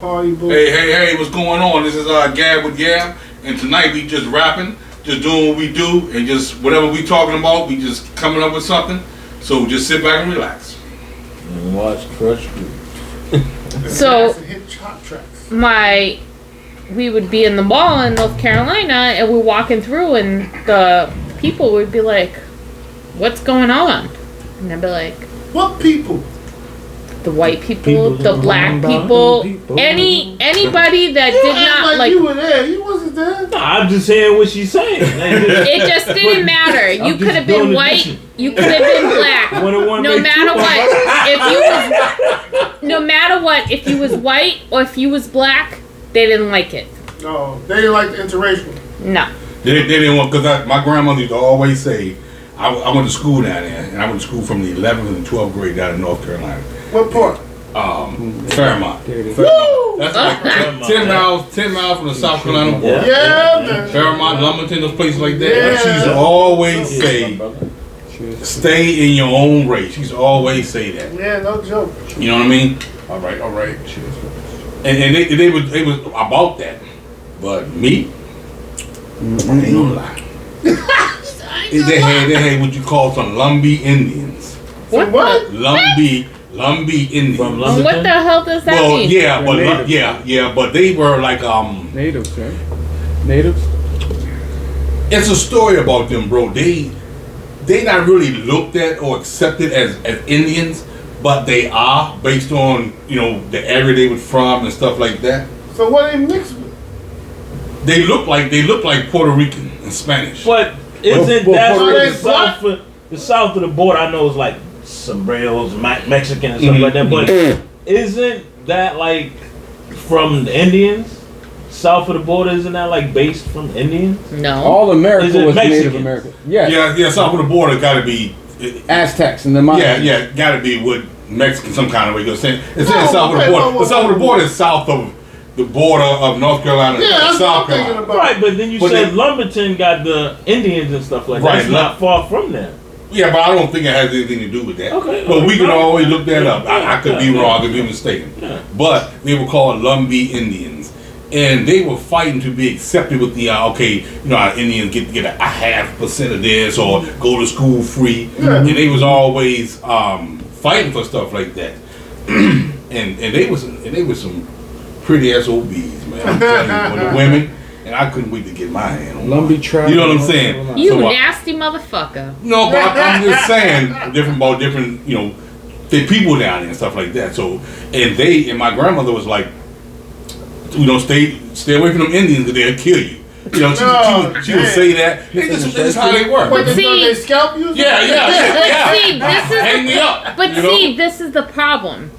Hey, what's going on? This is Gab with Gab, and tonight we just rapping, just doing what we do, and just whatever we talking about, we just coming up with something. So just sit back and relax. And watch Crush Group. So, we would be in the mall in North Carolina, and we're walking through, and the people would be like, "What's going on?" And I'd be like, "What people?" The white people, the black people, anybody that did not like. You were there. You wasn't there. No, I'm just saying what she's saying. It just didn't matter. You could have been white. You could have been black. No matter what, no matter what, if you was white or if you was black, they didn't like it. No, they didn't like the interracial. No. They didn't want, because my grandmother used to always say, I went to school down there, and I went to school from the 11th and 12th grade down in North Carolina. What part? Fairmont. That's like 10 miles from the South Carolina border. Yeah, man. Fairmont, Lumberton, those places like that. Yeah. And she used to always say, stay in your own race. She used to always say that. Yeah, no joke. You know what I mean? All right. And they was about that. But me, I ain't gonna lie. They had what you call some Lumbee Indians. What? Lumbee Indians. From What the hell does that mean? Yeah, but they were like natives, right? Natives. It's a story about them, bro. They not really looked at or accepted as Indians, but they are based on the area they were from and stuff like that. So what they mixed with? They look like Puerto Rican and Spanish. But isn't that the south of the border? I know it's like sombreros, Mexican and stuff like that. But isn't that like from the Indians? South of the border, isn't that like based from Indians? No. All America was Mexican? Native American. Yeah. Yeah. South of the border got to be Aztecs and the Mayans. Yeah, got to be with Mexican some kind of way. It's in south of the border. The south of the border is south of the border of North Carolina and South Carolina. Right, but then you said Lumberton got the Indians and stuff like that. Right, it's not far from there. Yeah, but I don't think it has anything to do with that. Okay. But we can always look that up. I could be wrong, I could be mistaken. Yeah. But they were called Lumbee Indians. And they were fighting to be accepted with the, our Indians get a 0.5% of this or go to school free. Yeah. And they was always fighting for stuff like that. and they was some pretty SOBs, man. I'm telling you, when the women, and I couldn't wait to get my hand on Lumbee tribe. You know what I'm saying? You nasty motherfucker. No, but I'm just saying different, the people down there and stuff like that. So, and my grandmother was like, stay away from them Indians because they'll kill you. She would say that. This is how they work. But they scalp you? Yeah. Hang me up. But this is the problem.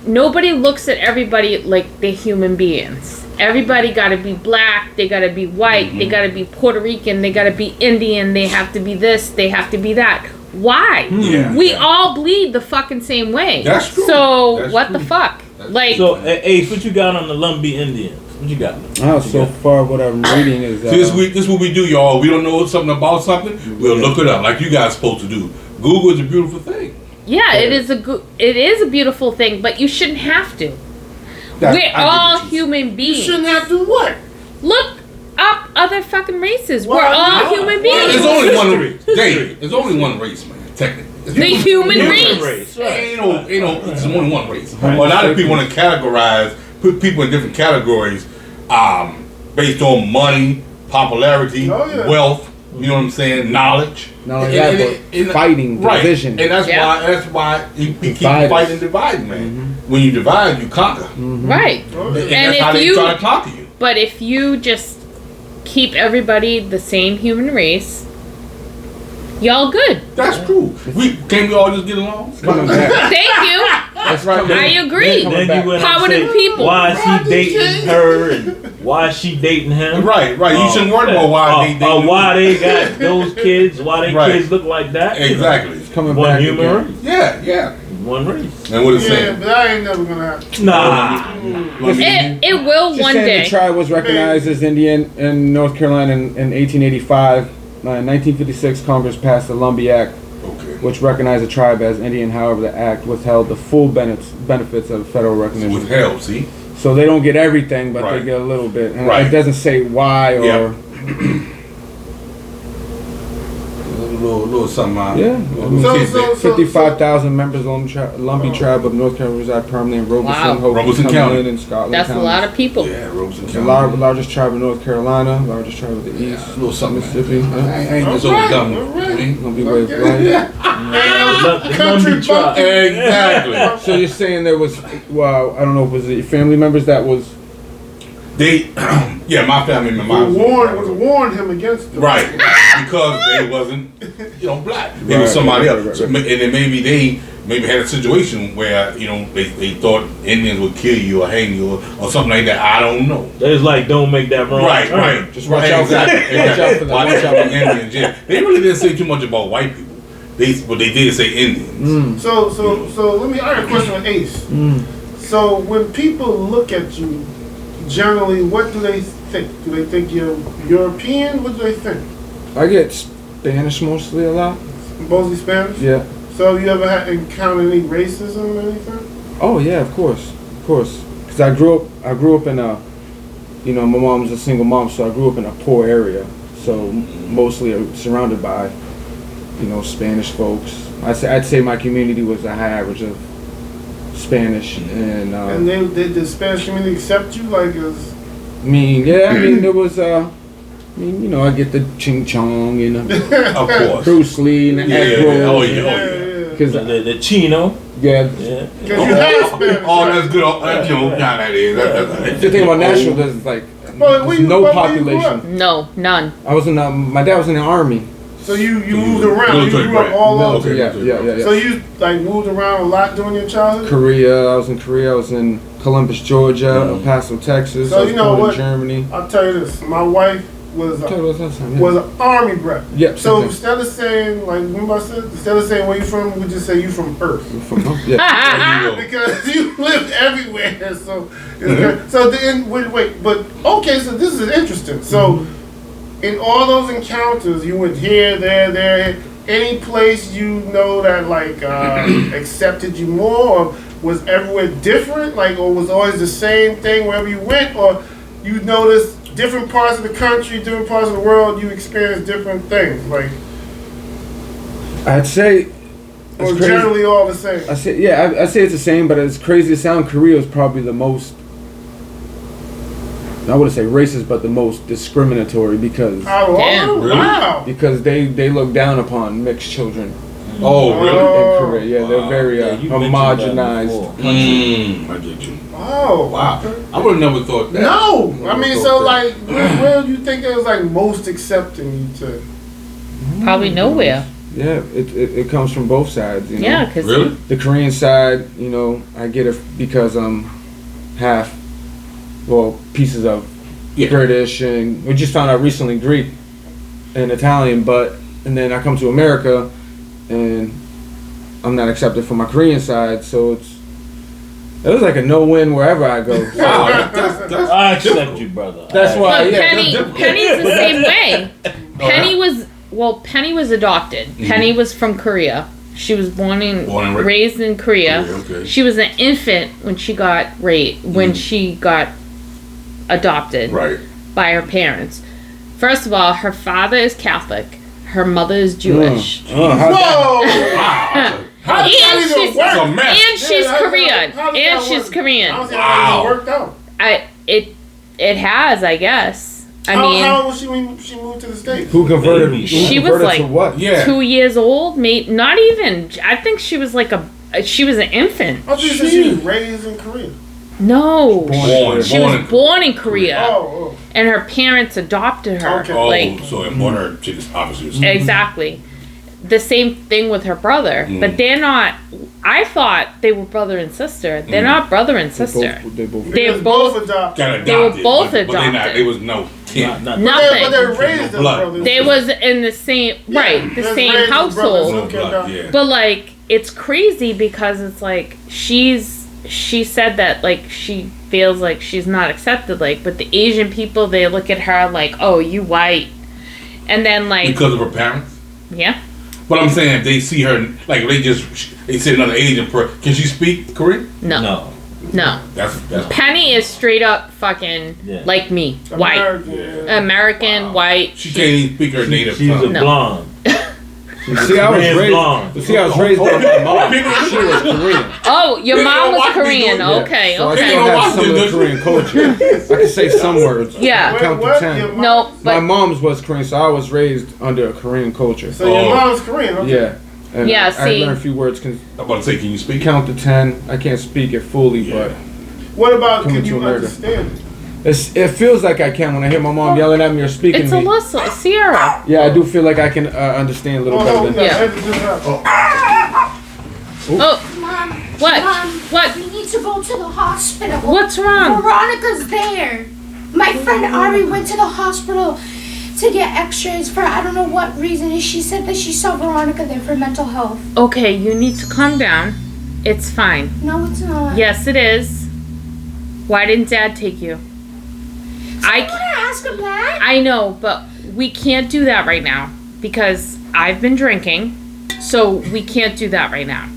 Nobody looks at everybody like they're human beings. Everybody got to be black. They got to be white. They got to be Puerto Rican. They got to be Indian. They have to be this. They have to be that. Why? Yeah, we all bleed the fucking same way. That's true. So That's what true. the fuck? So Ace, what you got on the Lumbee Indians? What you got? So far, what I'm reading is this is what we do, y'all. We don't know something about something. We'll look it up like you guys supposed to do. Google is a beautiful thing. Yeah, it is a beautiful thing, but you shouldn't have to. We're all human beings. You shouldn't have to what? Look up other fucking races. Well, we're all human beings. There's only there's only one race, man. Technically, the human race. Right. Ain't there's only one race. Right. Well, a lot of people want to put people in different categories, based on money, popularity, wealth. You know what I'm saying? Knowledge. not only that, but fighting, division. And that's why you keep fighting and dividing, man. When you divide, you conquer. Right. And that's how they try to conquer you. But if you just keep everybody the same human race, y'all good. That's true. Can't we all just get along? Coming back. Thank you. That's right. I agree. Then you went Power to the people. Why is he dating her and why is she dating him? Right. You shouldn't worry about why they got those kids, why their kids look like that. Exactly. It's coming One back human again. race. Yeah. One race. And what it's Yeah, saying. but I ain't never gonna happen. Nah. It will Just one saying day. the tribe was recognized as Indian in North Carolina in 1885. In 1956, Congress passed the Lumbee Act, which recognized the tribe as Indian. However, the act withheld the full benefits of federal recognition. Withheld, see? So they don't get everything, but Right. they get a little bit. And Right. it doesn't say why or... Yeah. little something. Yeah. So 55,000 members of Lumbee tribe of North Carolina reside permanently in Robeson, Wow. Hope, Robeson Cumberland, County. and Scotland That's a counties. lot of people. Yeah, Robeson It's the County. largest tribe in North Carolina, largest tribe of the East. Yeah, a little something. Mississippi. I ain't just overdone it. Lumbee way of life. The Country Lumbee tribe. Exactly. So you're saying there was, well, I don't know, was it your family members that was... They, yeah, my family, my mom. warned him against them. Right, because they wasn't, black. They Right, was somebody right, else. right, So, right. and then maybe they had a situation where they thought Indians would kill you or hang you or something like that. I don't know. It's like, don't make that wrong. Right, turn. right. Just watch out for that. Exactly. Watch out for that. Watch Watch out out for Indians. Yeah, they really didn't say too much about white people. But they did say Indians. So let me ask a question with Ace. So when people look at you, generally, what do they think? Do they think you're European? What do they think? I get Spanish mostly a lot. Mostly Spanish? Yeah. So you ever encountered any racism or anything? Oh yeah, of course. Because I grew up in a, my mom's a single mom, so I grew up in a poor area. So mostly surrounded by, Spanish folks. I'd say my community was a high average of Spanish and. And did the Spanish community accept you like as? There was I get the ching chong, Of course. Bruce Lee and the egg Yeah. rolls. Oh yeah. Because The Chino. yeah, Yeah. Because you had Spanish. Oh, that's good. That is. the thing about Nashville, there's like Well, there's no where you grew population. up? No, none. I was in my dad was in the army. So you moved around. You military grew up brat. all over. Okay. Yeah. So you moved around a lot during your childhood. Korea. I was in Korea. I was in Columbus, Georgia, El Paso, Texas. So I was you know born what? in Germany. I'll tell you this. My wife was Tell you what that's time, yeah. was an army brat. Yep, So same thing. instead of saying remember I said instead of saying where you from, we just say you from Earth. Yeah. Because you lived everywhere, so so then wait, but okay, so this is interesting. So in all those encounters, you went here, there. Any place that accepted you more, or was everywhere different, or was always the same thing wherever you went, or you noticed different parts of the country, different parts of the world, you experienced different things, I'd say. or It's crazy. generally all the same. I say I say it's the same, but as crazy as sound, Korea is probably the most. I wouldn't say racist, but the most discriminatory because Damn. Really? Wow. they look down upon mixed children Oh, in really? Korea. Yeah, they're very Yeah, you mentioned that homogenized. before. I get you. Oh, Wow. okay. I would have never thought that. No, I mean, so that. where do you think it was most accepting you to? Probably nowhere. Yeah, it comes from both sides. Yeah, because Really? The Korean side, I get it because I'm half, pieces of Yeah. British, and we just found out recently Greek and Italian, and then I come to America, and I'm not accepted from my Korean side, so it was like a no-win wherever I go. So Wow, that's I accept you, brother. that's why, But yeah. Penny's the same way. Penny was adopted. Penny was from Korea. She was born and raised in Korea. Okay. She was an infant when she got raped, when she got adopted Right. by her parents. First of all, her father is Catholic. Her mother is Jewish. How's that? Whoa! Wow. How And does that even she's, work? That's a mess. and she's Yeah, Korean. how does And that she's work? Korean. I don't see how that worked out. It has, I guess. I How mean, old was she when she moved to the States? Who converted? Baby. Who She was converted like- to what? Yeah. 2 years old, not even. I think she was she was an infant. I thought you said she was raised in Korea. No, Born. she was born in Korea, Oh, and her parents adopted her. Okay. Oh, Like so it brought her to this obviously. exactly, the same thing with her brother. But they're not. I thought they were brother and sister. They're not brother and sister. They both. They're was both. adopted. Got adopted. They were both but they not, adopted. there was no kin. Not- Nothing. But they're raised No as blood. brothers. They was in the same the They're same raised as brothers. household. No Okay, blood, doc. yeah. But it's crazy because it's she said that she feels like she's not accepted, but the Asian people, they look at her like, oh, you white, and then Because of her parents. yeah, But I'm saying if they see her, they sit another Asian person. Can she speak Korean? no. No. No. That's Penny is straight up fucking like me. White. American, white. She can't even speak her native She's tongue. a blonde. See, I was raised by my mom. She was Korean. Oh, your mom was watch me Korean. do it. Okay, So I okay. still have some of the Korean culture. I can say some words. Yeah. Count to 10. No, My but mom's was Korean, so I was raised under a Korean culture. So your mom's Korean, okay? Yeah. And Yeah, I see. learned a few words. I'm about to say, can you speak? Count to 10. I can't speak it fully, but What about, Coming can to you America. understand it? it feels like I can when I hear my mom yelling at me or speaking it's to me. Alyssa, Sierra. Yeah, I do feel like I can understand a little better than Yeah. Oh, Mom. what? Mom, What? we need to go to the hospital. What's wrong? Veronica's there. My friend Ari went to the hospital to get x-rays for I don't know what reason. And she said that she saw Veronica there for mental health. Okay, you need to calm down. It's fine. No, it's not. Yes, it is. Why didn't Dad take you? I want to ask him that. I know, but we can't do that right now because I've been drinking, so we can't do that right now.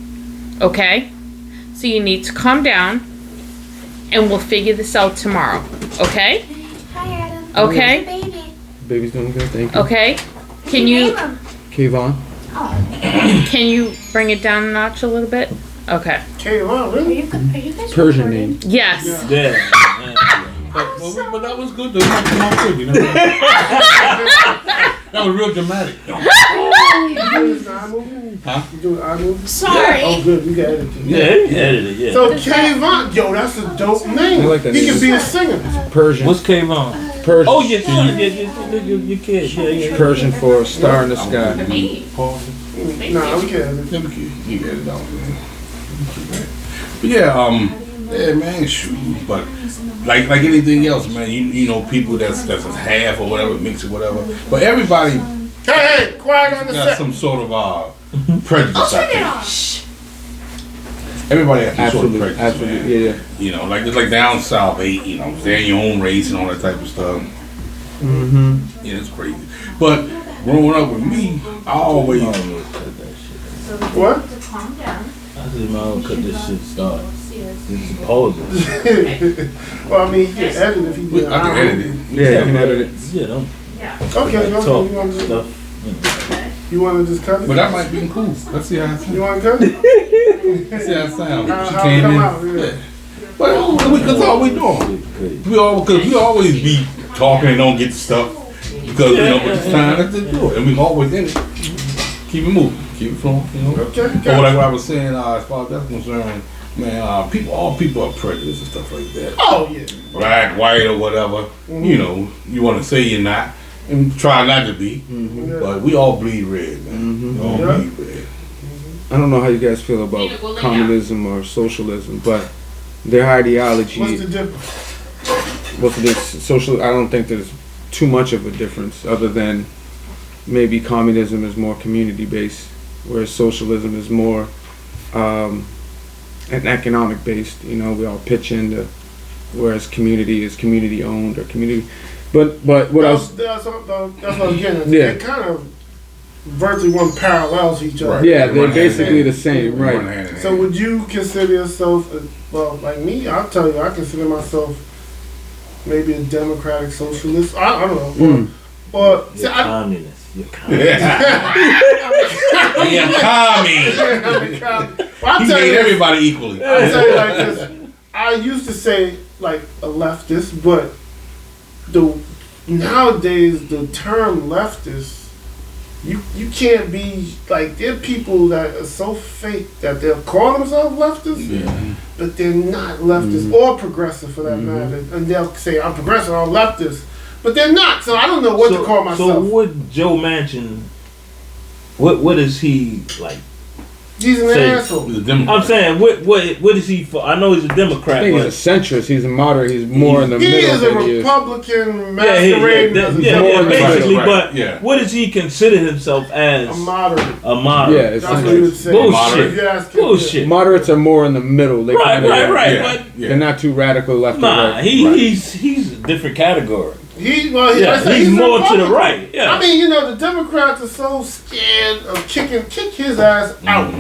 Okay? So you need to calm down, and we'll figure this out tomorrow. Okay? Hi, Adam. Okay? Where's the baby? Baby's doing good, thank you. Okay? Can Name you him. Kayvon. Oh, can you bring it down a notch a little bit? Okay. Kayla, are really? you guys Persian recording? name. Yes. Yeah. But that was good. That was good, you know. That was real dramatic. You doing this iMovie? Huh? You doing iMovie? Sorry. Oh, good. You got it. Yeah, he edited, yeah. So Kayvon, yo, that's a dope name. I like that He name. could be a singer. Persian. What's Kayvon? Persian. Oh, your kid. Yeah. Persian for a star in the sky. Nah, I'm kidding. You get it out, man. But yeah, man, shoot. But like anything else, man, you know people that's a half or whatever, mix or whatever. But everybody Hey, quiet on the got set. some sort of prejudice. I Turn it think. off. Everybody has some sort of Absolutely, prejudice. absolutely, Man. yeah. You know, like just like down south, you know, they're your own race and all that type of stuff. Mm-hmm. Yeah, it's crazy. But growing up with me, I always What? I said, man, cut this shit start. This is poses. Well, I mean, he can edit if he did. I can edit it. Yeah, you can edit it. Yeah, don't Okay, talk you want to stuff. you want to just cut it? But that might be cool. Let's see how it You sounds. want to cut it? Let's see how it sounds. How She it came come in. out, yeah. But that's all we doing. We always be talking and don't get the stuff because you know it's time to do it, and we always in it. Keep it moving, keep it flowing. You know. Okay, But what I was saying, as far as that's concerned, man, all people are prejudiced and stuff like that. Oh, yeah. Black, white, or whatever. You know, you want to say you're not, and try not to be. Yeah. But we all bleed red, man. We all Yeah. bleed red. I don't know how you guys feel about communism or socialism, but their ideology. What's the difference? What's this social? I don't think there's too much of a difference, other than maybe communism is more community based, whereas socialism is more an economic based. You know, we all pitch into, whereas community is community owned or community. But what else? That's what I was getting at. Yeah. They kind of virtually run parallel to each other. Right. Yeah, They they're run hand in basically hand. the same, We run right? hand in So hand. would you consider yourself, well, like me, I'll tell you, I consider myself maybe a democratic socialist. I don't know. Mm. Or see, You're I, communist. You're communist. Yeah, Tommy. I'll He tell made you, everybody equally. I'll tell you like this. I used to say like a leftist, but nowadays the term leftist, you can't be like, there are people that are so fake that they'll call themselves leftists, Yeah. but they're not leftist or progressive for that matter. And they'll say I'm progressive, I'm leftist, but they're not. So I don't know what to call myself. So what Joe Manchin? What is he like? He's an Say- asshole. He's a Democrat. I'm saying what is he for? I know he's a I Democrat, think but he's a centrist. He's a moderate. He's more in the He middle is a than he is. Republican masquerading as a more in the basically. middle. But Yeah. what does he consider himself as? a moderate. A moderate. Yeah, it's That's what he would centrist. say. Bullshit. If you ask him, Bullshit. Moderates are more in the middle. They Right, kinda- right. Yeah. But They're not too radical left or nah, right. he's a different category. He's He's more to the Republican. right. Yeah. I mean, the Democrats are so scared of kick his ass out.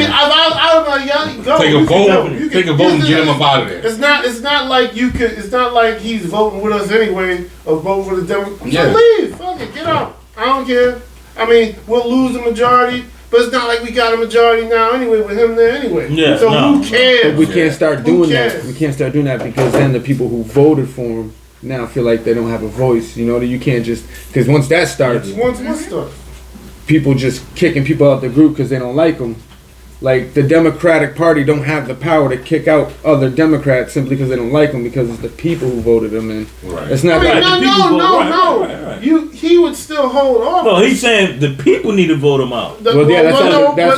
I was like, yeah, go. Take a You can vote. go. You Take can- a vote and you get him can- up out of there. It's not like you could. It's not like he's voting with us anyway, or voting for the Democrats. Yeah. So leave. Fuck it. Get out. I don't care. I mean, we'll lose the majority, but it's not like we got a majority now anyway with him there anyway. Yeah, So no. who cares? But we can't start Who doing that. cares? We can't start doing that because then the people who voted for him now feel like they don't have a voice. You know, that you can't just because once that starts, Once what stuff? people just kicking people out the group because they don't like them. Like the Democratic Party don't have the power to kick out other Democrats simply because they don't like them because it's the people who voted them in. Right. It's not I mean, like the people vote, no. right. He would still hold off. No, he's saying the people need to vote him out. Well, yeah, that's but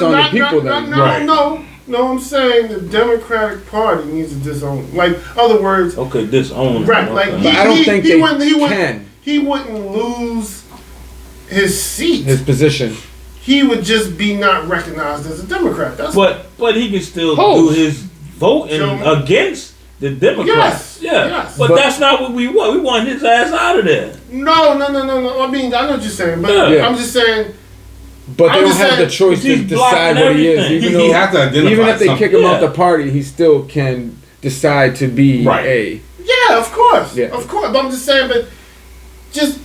on the not- people not- then. No, Right. no, I'm saying the Democratic Party needs to disown. Like, other words, Okay, disown. right? Like, Okay. But I don't think they can. He wouldn't lose his seat. his position. He would just be not recognized as a Democrat. That's But he can still Who? do his voting Joe- against the Democrats. Yes, Yeah. yes. But But- that's not what we want. We want his ass out of there. no. I mean, I know what you're saying, but Yeah. I'm just saying. But they I'm don't just have the saying, choice to he's decide blocking what he is. everything. Even He though, has to identify even if they something. kick him out Yeah. the party, he still can decide to be Right. a. Yeah, of course. Yeah. Of course. But I'm just saying, but just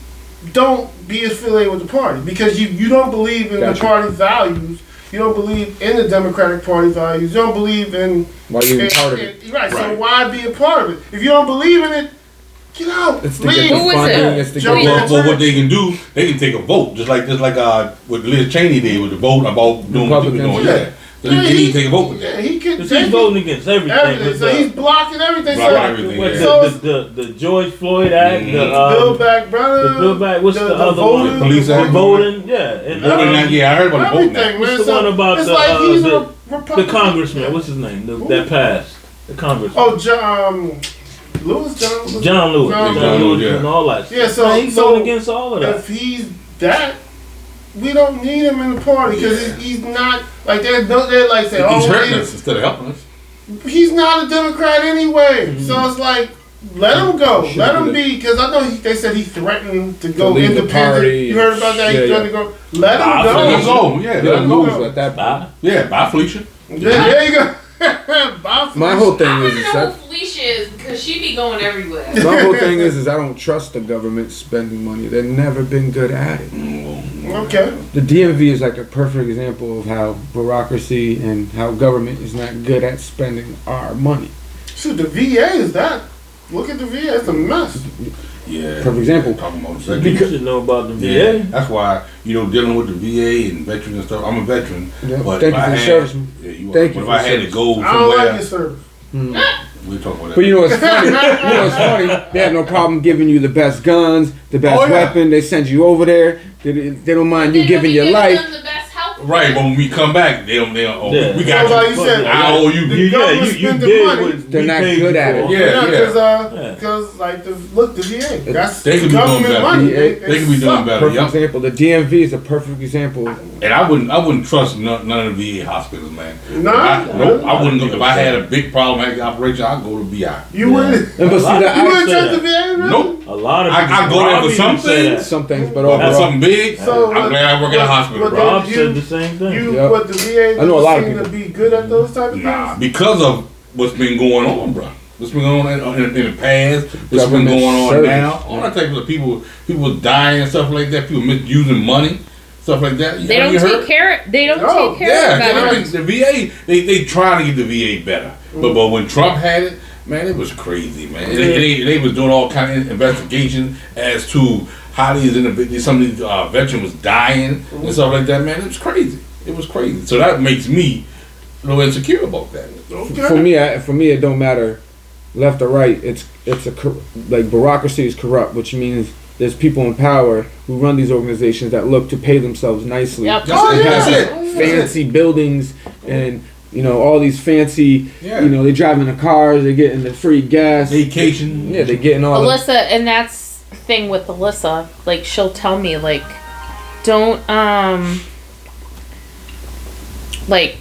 don't be affiliated with the party because you don't believe in Gotcha. the party values. You don't believe in the Democratic Party values. You don't believe in. Why you even part of it? Right. So Right. why be a part of it? If you don't believe in it, get out. It's to Leave. get the Who is funding. it? It's to Joe get Biden. Well, what they can do, they can take a vote, just like what Liz Cheney did with the vote about doing what they were doing. Republicans. Yeah, so they can take a vote with Yeah, that. he could. Because he's voting against everything. everything. With So the- he's blocking everything. Blocking So everything. with Yeah. So the George Floyd Act, Mhm. the Build Back Better. the Bill Back. What's the other voting, one? Police The Act. voting, yeah, and Voting now, yeah, I heard about the vote Everything, now. man. What's the one about it's the, like he's the- a the Republican. congressman. What's his name? That passed. The congressman. Oh, John Lewis. John Lewis. John John Lewis, Lewis yeah. and all that. Yeah, so- Man, he's so voting against all of that. If he's that, we don't need him in the party because he's not like they're like say, He's hurting oh, us instead of helping us. he's not a Democrat anyway. So it's like let him go, Should let do him that. be because I know they said he threatened to go leave the independent. party. You heard about that? Yeah, He threatened to go. Let him Bye, go. Let him go. Yeah, let He'll him lose go. at that point. Bye. Yeah, bye, Felicia. There you go. Bye, My whole thing I is don't know that who Felicia is because she be going everywhere. my whole thing is I don't trust the government spending money. They've never been good at it. Okay. The DMV is like a perfect example of how bureaucracy and how government is not good at spending our money. Shoot, the VA is that. Look at the VA. It's a mess. Yeah. Perfect example. Talking about You second. should know about the Yeah, VA. that's why dealing with the VA and veterans and stuff. I'm a veteran, Yeah. but Thank if you I for the had, service. yeah, you Thank are. you But if for I had the to go I don't like somewhere, your service. we'll talk about that. But you know what's funny? They have no problem giving you the best guns, the best Oh, yeah. weapon. They send you over there. They don't mind you They giving be your life. them the best health Right, but when we come back, they don't. Oh, Yeah. we got So like you. you said, I owe you. the government you spending did money. what They're we not paid good you at it. for. Yeah. Because like the VA, that's They could be doing government better. money. They They could be doing better. Perfect Yep. example. The DMV is a perfect example. And I wouldn't trust none of the VA hospitals, man. Nah. Nope, I wouldn't. If I had a big problem, had the operation, I'd go to VI. You wouldn't. And but see that You I wouldn't say trust the that. VA, really? Nope. A lot of I people. go there Rob for even some said things. that. some things, but That's overall, something big. So, I'm glad I work in a hospital, but bro. Rob You- said the same thing. You, Yep. what the VA I know a lot of seem to people. be good at those type of Nah, things. because of what's been going on, bro. What's been going on in the past? What's been Government going on service. now? All that type of people dying and stuff like that. People misusing money, stuff like that. They don't You heard? take care. They don't No. take care Yeah, of I mean, veterans. the VA, they trying to get the VA better, but when Trump had it, man, it was crazy, man. They was doing all kind of investigation as to how some of these veterans was dying and stuff like that. Man, it was crazy. It was crazy. So that makes me a little insecure about that. Okay. for me, it don't matter left or right. It's like bureaucracy is corrupt, which means there's people in power who run these organizations that look to pay themselves nicely. Yep. That's Oh, it. yeah. That's Have it. fancy buildings and all these fancy. Yeah. They drive in the cars. They getting the free gas. Vacation. Yeah, they getting all. Alyssa, and that's the thing with Alyssa. Like she'll tell me, like, don't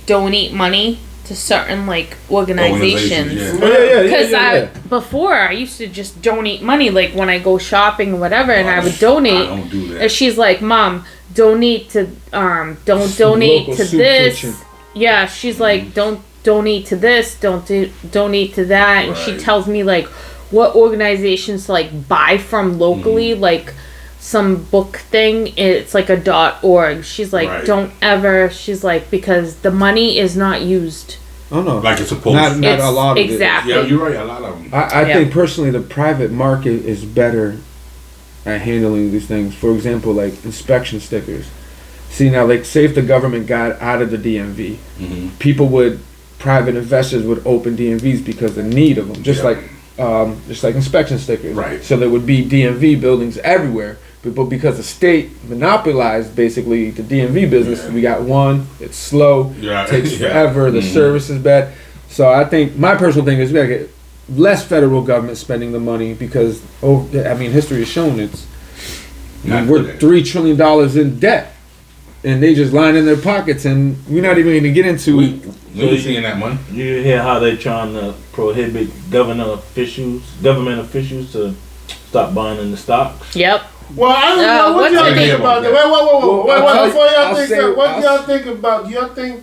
donate money to certain like organizations. Yeah. Because before I used to just donate money, like when I go shopping or whatever, and I would I donate. don't do that. And she's like, "Mom, donate to don't donate Local to soup this." kitchen. yeah, she's like, don't donate to this, donate to that, and she Right. tells me like what organizations to like buy from locally, like some book thing. It's like a .org. She's like, Right. don't ever. She's like, because the money is not used. Oh no, Like it's supposed not to. not It's- a lot of it. exactly. Yeah, you're right. A lot of them. I Yeah. think personally the private market is better at handling these things. For example, like inspection stickers. See now, like say if the government got out of the DMV, private investors would open DMVs because of the need of them. Just like inspection stickers. Right. So there would be DMV buildings everywhere. But because the state monopolized basically the DMV business, we got one. It's slow. Yeah. Takes Yeah. forever. The service is bad. So I think my personal thing is we gotta get less federal government spending the money because history has shown we're $3 trillion in debt, and they just line in their pockets, and we're not even going to get into. We seeing that money. You hear how they're trying to prohibit government officials to stop buying in the stocks? Yep. Well, I don't know. What what's do y'all the think name about of that? that? Wait, I'll before y'all I'll think say- that, what do I'll- y'all think about? Do y'all think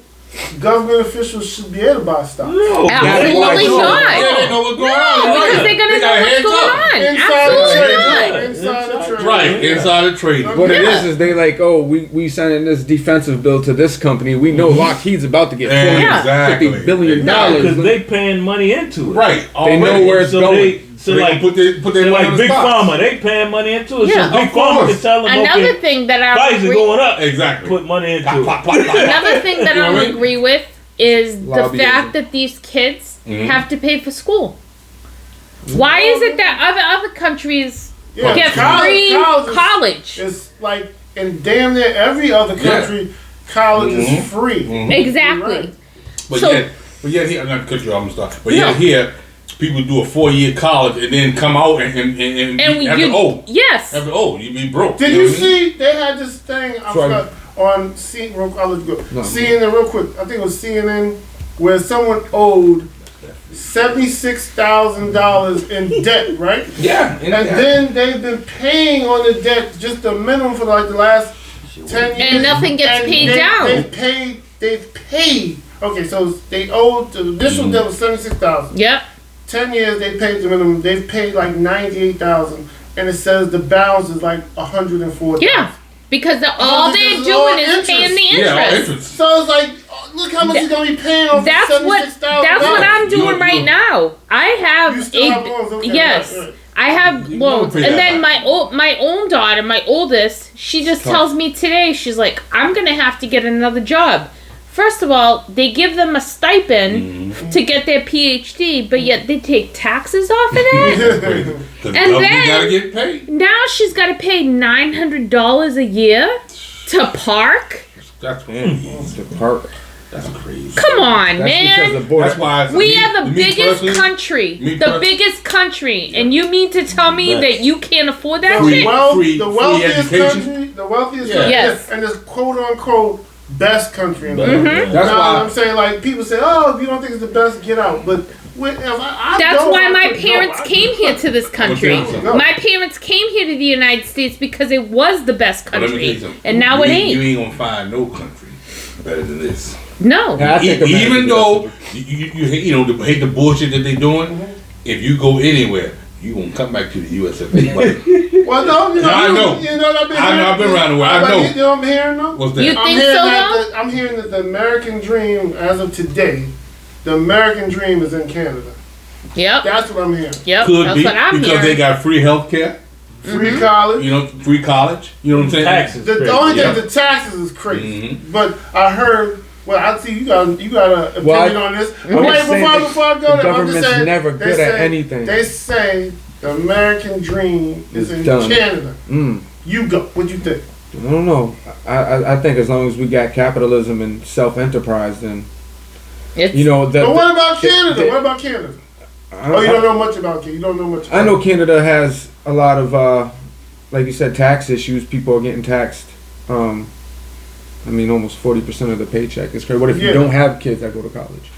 government officials should be able to buy stocks? No, Absolutely why not. not? Yeah, they know what's going on. No, because they're gonna know what's going on. Absolutely not. Inside the trade. Right, inside the trading. Okay. What it Yeah. is they like, we signing this defensive bill to this company. We know Lockheed's about to get Yeah. Exactly. $450 billion. because they paying money into it. Right. They know where it's So going. so They like put their so money like on the Big stocks. Pharma, they paying money into it. Yeah, so Big of Pharma course. can tell them, Another okay, thing that I price is agree, going up. Exactly. Put money into it. Plop, plop, plop. another thing that You know I what I don't mean? agree with is the Lobbyism. fact that these kids Mhm. have to pay for school. Why is it that other countries Yeah, get free college? It's like in damn near every other country, college is free. Exactly. Right. But So- yet here, I'm not cut you off and stuff. But No. yet here, people do a 4-year college and then come out and Yes. after you be broke. Did know you what I mean? see they had this thing I Sorry. forgot, on I'll let you go. No. CNN real quick. I think it was CNN where someone owed $76,000 in debt, right? Yeah. And then they've been paying on the debt just the minimum for like the last 10 years. And nothing gets paid down. They've paid. Okay, so they owed the initial debt was $76,000. Yep. 10 years they paid the minimum. They've paid like $98,000, and it says the balance is like $104,000. Yeah. Because all this they're is all doing is paying the Yeah, all interest. interest. So it's like, oh, look how much he's gonna be paying on That's what $76,000. I'm doing You- right you- now. I have You still have loans, okay, yes. right. I have You loans, don't pay and that then back. my own daughter, my oldest, she just tells me today, she's like, I'm gonna have to get another job. First of all, they give them a stipend to get their PhD, but yet they take taxes off of it. Because And you then- gotta get paid. Now she's got to pay $900 a year to park. That's crazy. The park. That's crazy. Come on, That's because the man. border. That's why We are the biggest personally, country, me the pers- biggest country, and you mean to tell me Right. that you can't afford that Free shit? free the wealthiest education. country, the wealthiest Yeah. country, Yes. and it's quote unquote best country in the Mm-hmm. world. That's Now, why. I'm saying, like, people say, oh, if you don't think it's the best, get out. But That's why my parents came here to this country. Well, tell you My parents came here to the United States because it was the best But let me tell you country, something. and now it You ain't. ain't gonna find no country better than this. No. Yeah, I think America's Even the though best. you hate the bullshit that they doing, if you go anywhere, you gonna come back to the U.S. Like, Well, no, you know, I know. You know what I've been I know, hearing? I've been around the world. I know. You know what I'm hearing though? what's that? You think so, I'm hearing that the American dream, as of today, the American dream is in Canada. Yep. That's what I'm hearing. Yep. Could That's be what I'm because they hearing. got free health care. Free college. You know, free college. You know what I'm saying? Taxes. The only Yeah. thing, the taxes is crazy. Mhm. But I heard. Well, I see you got an opinion Well, on this. I'm Wait, just saying before I go the there, I'm just government's saying never they good at say- anything. They say the American dream is It's in done. Canada. Mm. You go. What you think? I don't know. I think as long as we got capitalism and self-enterprise, then It's, you know that. But what about Canada? the- What about Canada? I, Oh, you don't know much about Canada. You don't know much. I know Canada has a lot of, like you said, tax issues. People are getting taxed. I mean, almost 40% of the paycheck. It's crazy. What if you Yeah. don't have kids that go to college?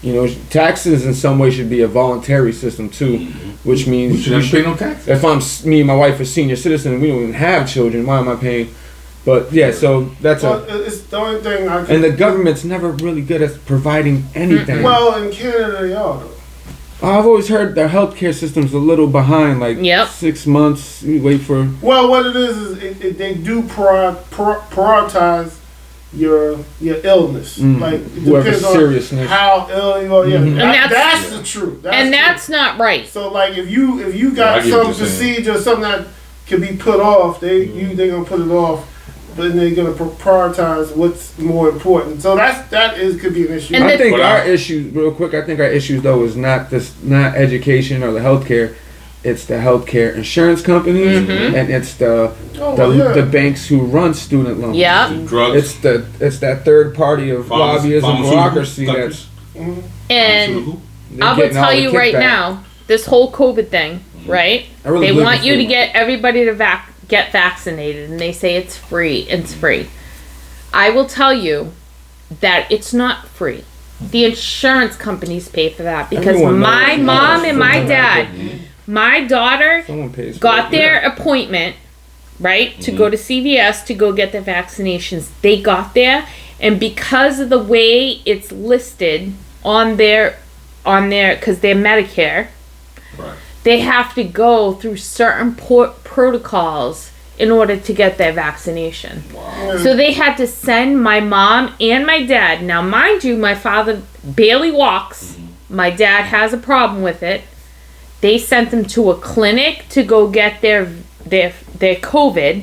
You know, taxes in some way should be a voluntary system too, which You means should we have to should- pay no taxes. if me and my wife are senior citizens and we don't even have children, why am I paying But yeah, so that's it's the only thing I can. and the government's never really good at providing anything. Well, in Canada they are. I've always heard their healthcare system's a little behind, like Yep. 6 months. You wait for. Well, what it is they do prioritize your illness. Like it Whoever's depends on seriousness. how ill you are. Yeah, And that's the truth. That's not right. So like if you got I get some what you're saying. procedure, something that can be put off, they gonna put it off. But then they're gonna prioritize what's more important. So could be an issue. And I think But our issues, real quick. I think our issues though is not education or the healthcare. It's the healthcare insurance companies and it's the banks who run student loans. Yeah. Drugs. It's that third party of lobbyism bureaucracy that's. And I will getting all tell the you right kickback. now, this whole COVID thing, right? I really They believe want it's you to free. get everybody to get vaccinated, and they say it's free. It's free. I will tell you that it's not free. The insurance companies pay for that because Everyone my knows. mom and my Someone dad, has to- my daughter Someone pays for got it. their appointment, right, to go to CVS to go get their vaccinations. They got there, and because of the way it's listed on their, because they're Medicare, Right. they have to go through certain protocols in order to get their vaccination. So they had to send my mom and my dad. Now, mind you, my father barely walks. My dad has a problem with it. They sent them to a clinic to go get their COVID,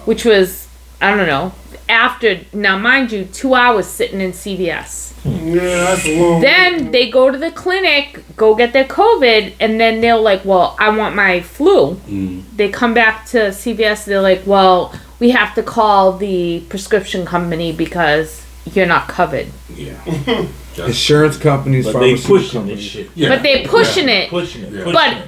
which was, I don't know, after, now mind you, 2 hours sitting in CVS. Yeah, that's a long. Then they go to the clinic, go get their COVID, and then they're like, well, I want my flu. They come back to CVS, they're like, well, we have to call the prescription company because you're not covered. Yeah. Insurance companies, But they pharmaceutical pushing this companies. shit. Yeah. But they're pushing it. Pushing it. Yeah. Pushing But it.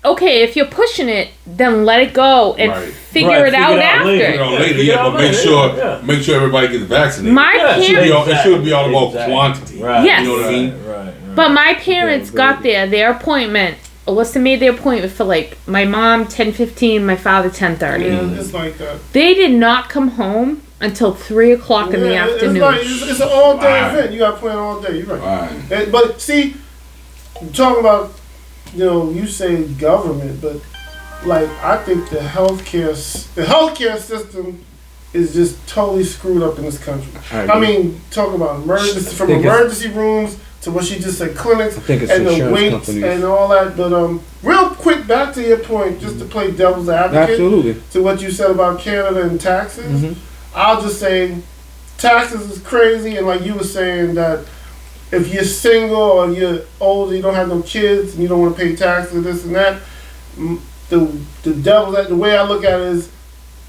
okay, if you're pushing it, then let it go and Right. figure Right, it out after. later. You know, Yeah, later, figure yeah, out but make later, sure yeah. make sure everybody gets vaccinated. My Yeah, It should parents, be all- it should be all about Exactly. quantity. Right. Yes. You know what I mean? Right. but my parents got their appointment. Alyssa made their appointment for like my mom 10:15, my father 10:30. Yeah, it's like that. They did not come home until 3:00 in the Yeah, afternoon. It's an all day Right. event. You got to plan all day. You're right. Right. But see, talking about, you say government, but like I think the healthcare system is just totally screwed up in this country. I mean, talking about emergency from think it's- emergency rooms to what she just said, clinics, I think it's and the insurance waits companies. and all that. But real quick, back to your point, just to play devil's advocate Absolutely. to what you said about Canada and taxes. Mm-hmm. I'll just say taxes is crazy, and like you were saying that if you're single or you're older, you don't have no kids, and you don't want to pay taxes, this and that. The way I look at it is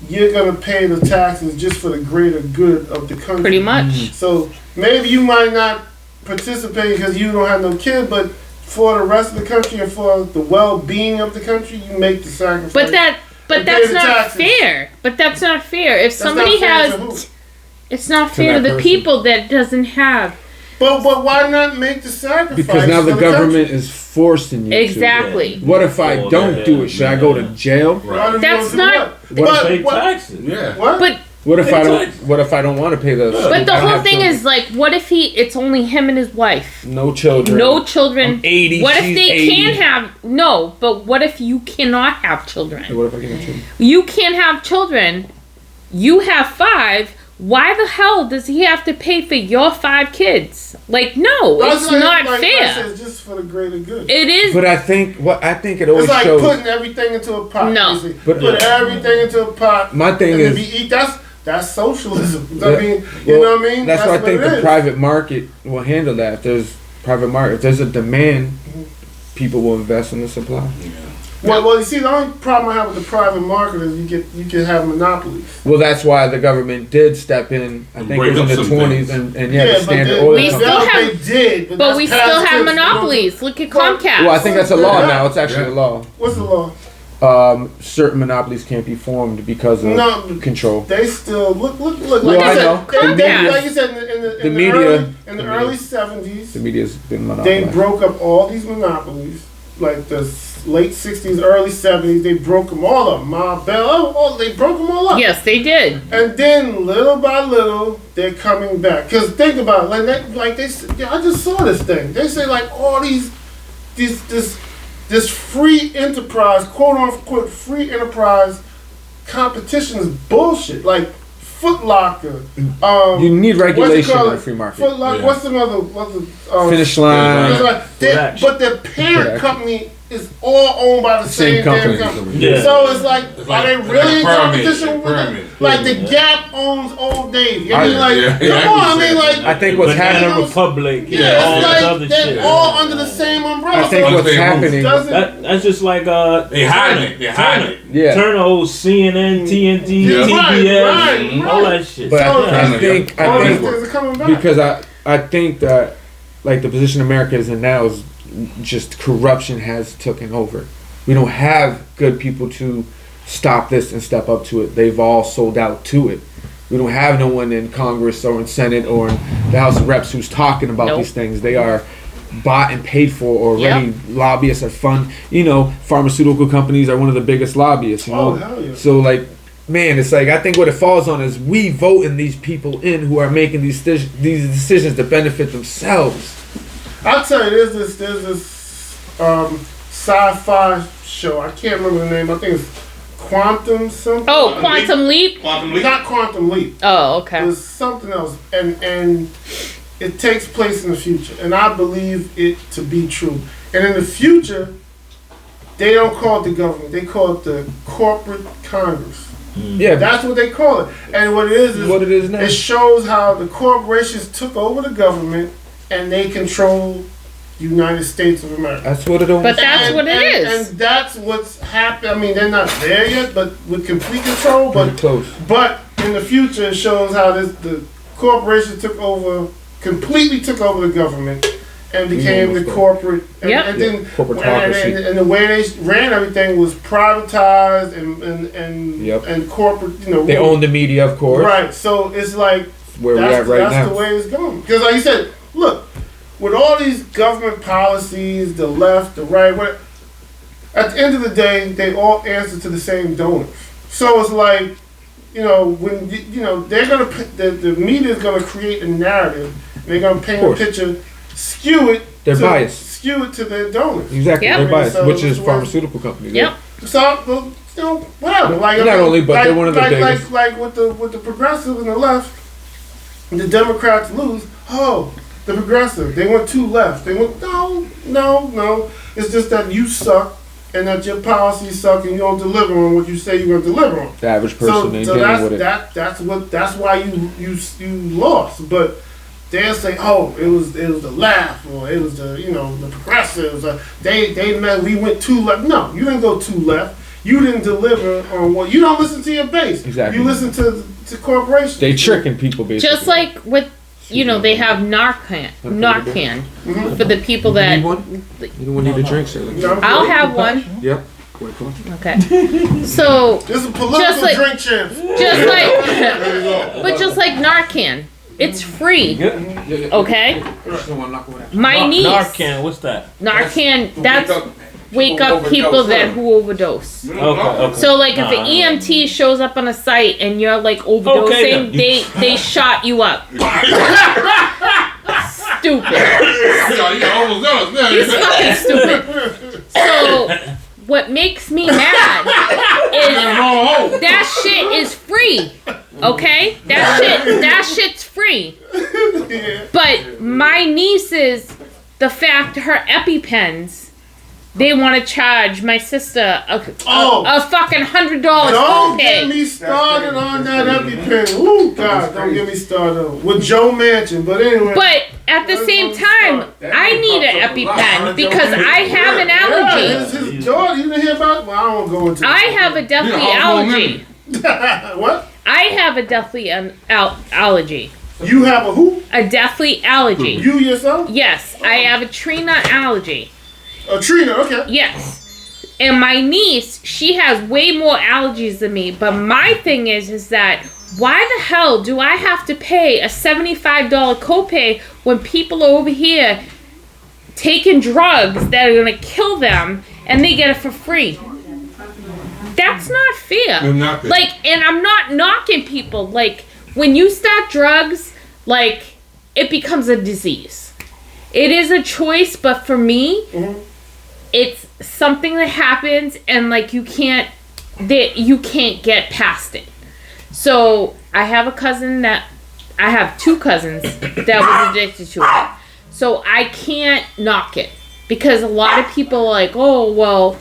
you're gonna pay the taxes just for the greater good of the country. Pretty much. So maybe you might not participate because you don't have no kid, but for the rest of the country and for the well-being of the country, you make the sacrifice. But And pay that's the not taxes. fair. But that's not fair. If That's somebody not fair to has, who? it's not To fair to that the person. people that doesn't have. But why not make the sacrifice? Because now for the government country? is forcing you to. Exactly. What if I Oh, don't yeah, do it? Should I go to yeah. jail? Why do you That's do not- what? What Pay What? taxes. Yeah. What? But What if I don't? Exactly. What if I don't want to pay the? but the I don't whole have thing children. is like, what if it's only him and his wife? No children. No children. I'm 80. What if she's they 80. can't have no? But what if you cannot have children? What if I can't have children? You can't have children. You have 5. Why the hell does he have to pay for your 5 kids? Like, no, it's not I fair. said, it's just for the greater good. It is. But I think it always It's like shows. putting everything into a pot. No. basically. But- Put everything into a pot. My thing and then is- we eat. That's socialism. Yeah. I mean, you Well, know what I mean? That's why I what think it the is. private market will handle that. If there's private market, if there's a demand, people will invest in the supply. Well, you see, the only problem I have with the private market is you can have monopolies. Well, that's why the government did step in. I And think it break was up in the some 20s, things. and the Standard they, Oil We Company. still have- they did, but, but that's we past still have tense. monopolies. Look at Well, Comcast. Well, I think that's a law Yeah. now. It's actually a law. What's the law? Certain monopolies can't be formed because of No, control. They still look. Well, Like I I know. said, The media- like you said in the media- early, in the the early media. '70s, The media's been they monopolized. broke up all these monopolies like the late 60s, early 70s. They broke them all up. Ma Bell, they broke them all up. Yes, they did. And then little by little, they're coming back. Cause think about it, like they said, I just saw this thing. They say like all this free enterprise, quote unquote free enterprise competition is bullshit. Like Foot Locker. You need regulation in the free market. Foot Locker. Yeah. What's the other? Finish line. It's like but their parent company is all owned by the same damn company. Yeah. So it's like, are they really in competition with pyramid. it? Like the Gap owns Old Navy. I mean, Yeah. come on. I mean, like, I think what's Banana happening. Republic. yeah, all it's this like other they're shit. all under the same umbrella. I think So what's happening. That's just like They hiding it. They hiding it. Yeah. Turner owns CNN, TNT, Yeah. TBS, Right. all that shit. But So, I think all these things are coming back. because I think that like the position America is in now is just corruption has taken over. We don't have good people to stop this and step up to it. They've all sold out to it. We don't have no one in Congress or in Senate or in the House of Reps who's talking about Nope. these things. They are bought and paid for already. Yep. Lobbyists are fund. Pharmaceutical companies are one of the biggest lobbyists. Oh, hell yeah. So like, man, it's like I think what it falls on is we voting these people in who are making these decisions to benefit themselves. I'll tell you, there's this sci-fi show. I can't remember the name. I think it's Quantum something. Oh, Quantum Leap? Quantum Leap. Not Quantum Leap. Oh, okay. It was something else, and it takes place in the future, and I believe it to be true. And in the future, they don't call it the government; they call it the corporate Congress. Yeah, That's what they call it. And what it is what it is now. it shows how the corporations took over the government and they control the United States of America. That's what it is. But that's what it is. And that's what's happening. I mean, they're not there yet, but with complete control. Pretty close. But in the future, it shows how the corporation completely took over the government and became the corporate. And, Yep. and then Corporatocracy. and the way they ran everything was privatized Yep. and corporate. They own the media, of course. Right. So it's like Where we're at right that's now. the way it's going. Because like you said, look, with all these government policies, the left, the right, at the end of the day, they all answer to the same donors. So it's like, when they're gonna the media is gonna create a narrative. They're gonna paint a picture, skew it. They're biased. Skew it to their donors. Exactly, Yep. they're biased, So which is it's what- pharmaceutical companies. Yep. So whatever. Like Not only, but they're one of the biggest. Like with the progressive and the left, the Democrats lose. Oh, the progressive, they went too left. They went no. It's just that you suck and that your policies suck and you don't deliver on what you say you're gonna deliver on. The average person ain't dealing with it. That's why you lost. But they'll say, oh, it was the left or it was the progressives. We went too left. No, you didn't go too left. You didn't deliver on what you don't listen to your base. Exactly. You listen to corporations. They tricking people basically. Just like with, they have Narcan for the people You that. need one? You don't need a drink, sir. No, I'll have one. Yep. Wait, come on. Okay. So, This is political Just like- drink champs. but just like Narcan, it's free. Okay. My niece. Narcan, what's that? Narcan. That's wake up people who overdose. Okay. So like if an EMT shows up on a site and you're like overdosing, they shot you up. Stupid. He's fucking stupid. So what makes me mad is that shit is free. Okay? That shit's free. But my nieces, the fact her EpiPens, they want to charge my sister a fucking $100 Don't copay. get me started on that EpiPen. Ooh, God, don't get me started on with Joe Manchin. But anyway. But at the same time, I need an EpiPen because I have an Yeah, allergy. his daughter. You didn't hear about? Well, I won't go into. I have a deathly allergy. What? I have a deathly allergy. You have a who? A deathly allergy. You yourself? Yes, I have a Trina allergy. A Trina, okay. Yes. And my niece, she has way more allergies than me. But my thing is that why the hell do I have to pay a $75 copay when people over here taking drugs that are gonna kill them, and they get it for free. That's not fair. It's not fair. Like, and I'm not knocking people. Like, when you start drugs, like, it becomes a disease. It is a choice, but for me, it's something that happens, and like you can't get past it. So I have two cousins that was addicted to it. So I can't knock it because a lot of people are like, oh well,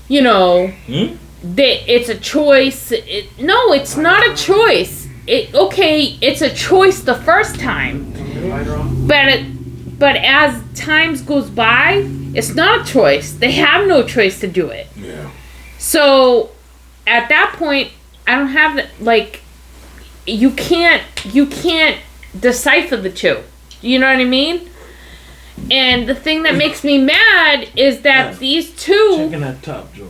you know, it's a choice. No, it's not a choice. It's a choice the first time, but as times goes by, it's not a choice. They have no choice to do it. Yeah. So at that point, I don't have the, like, you can't decipher the two. You know what I mean? And the thing that makes me mad is that these two, Checking that top drawer.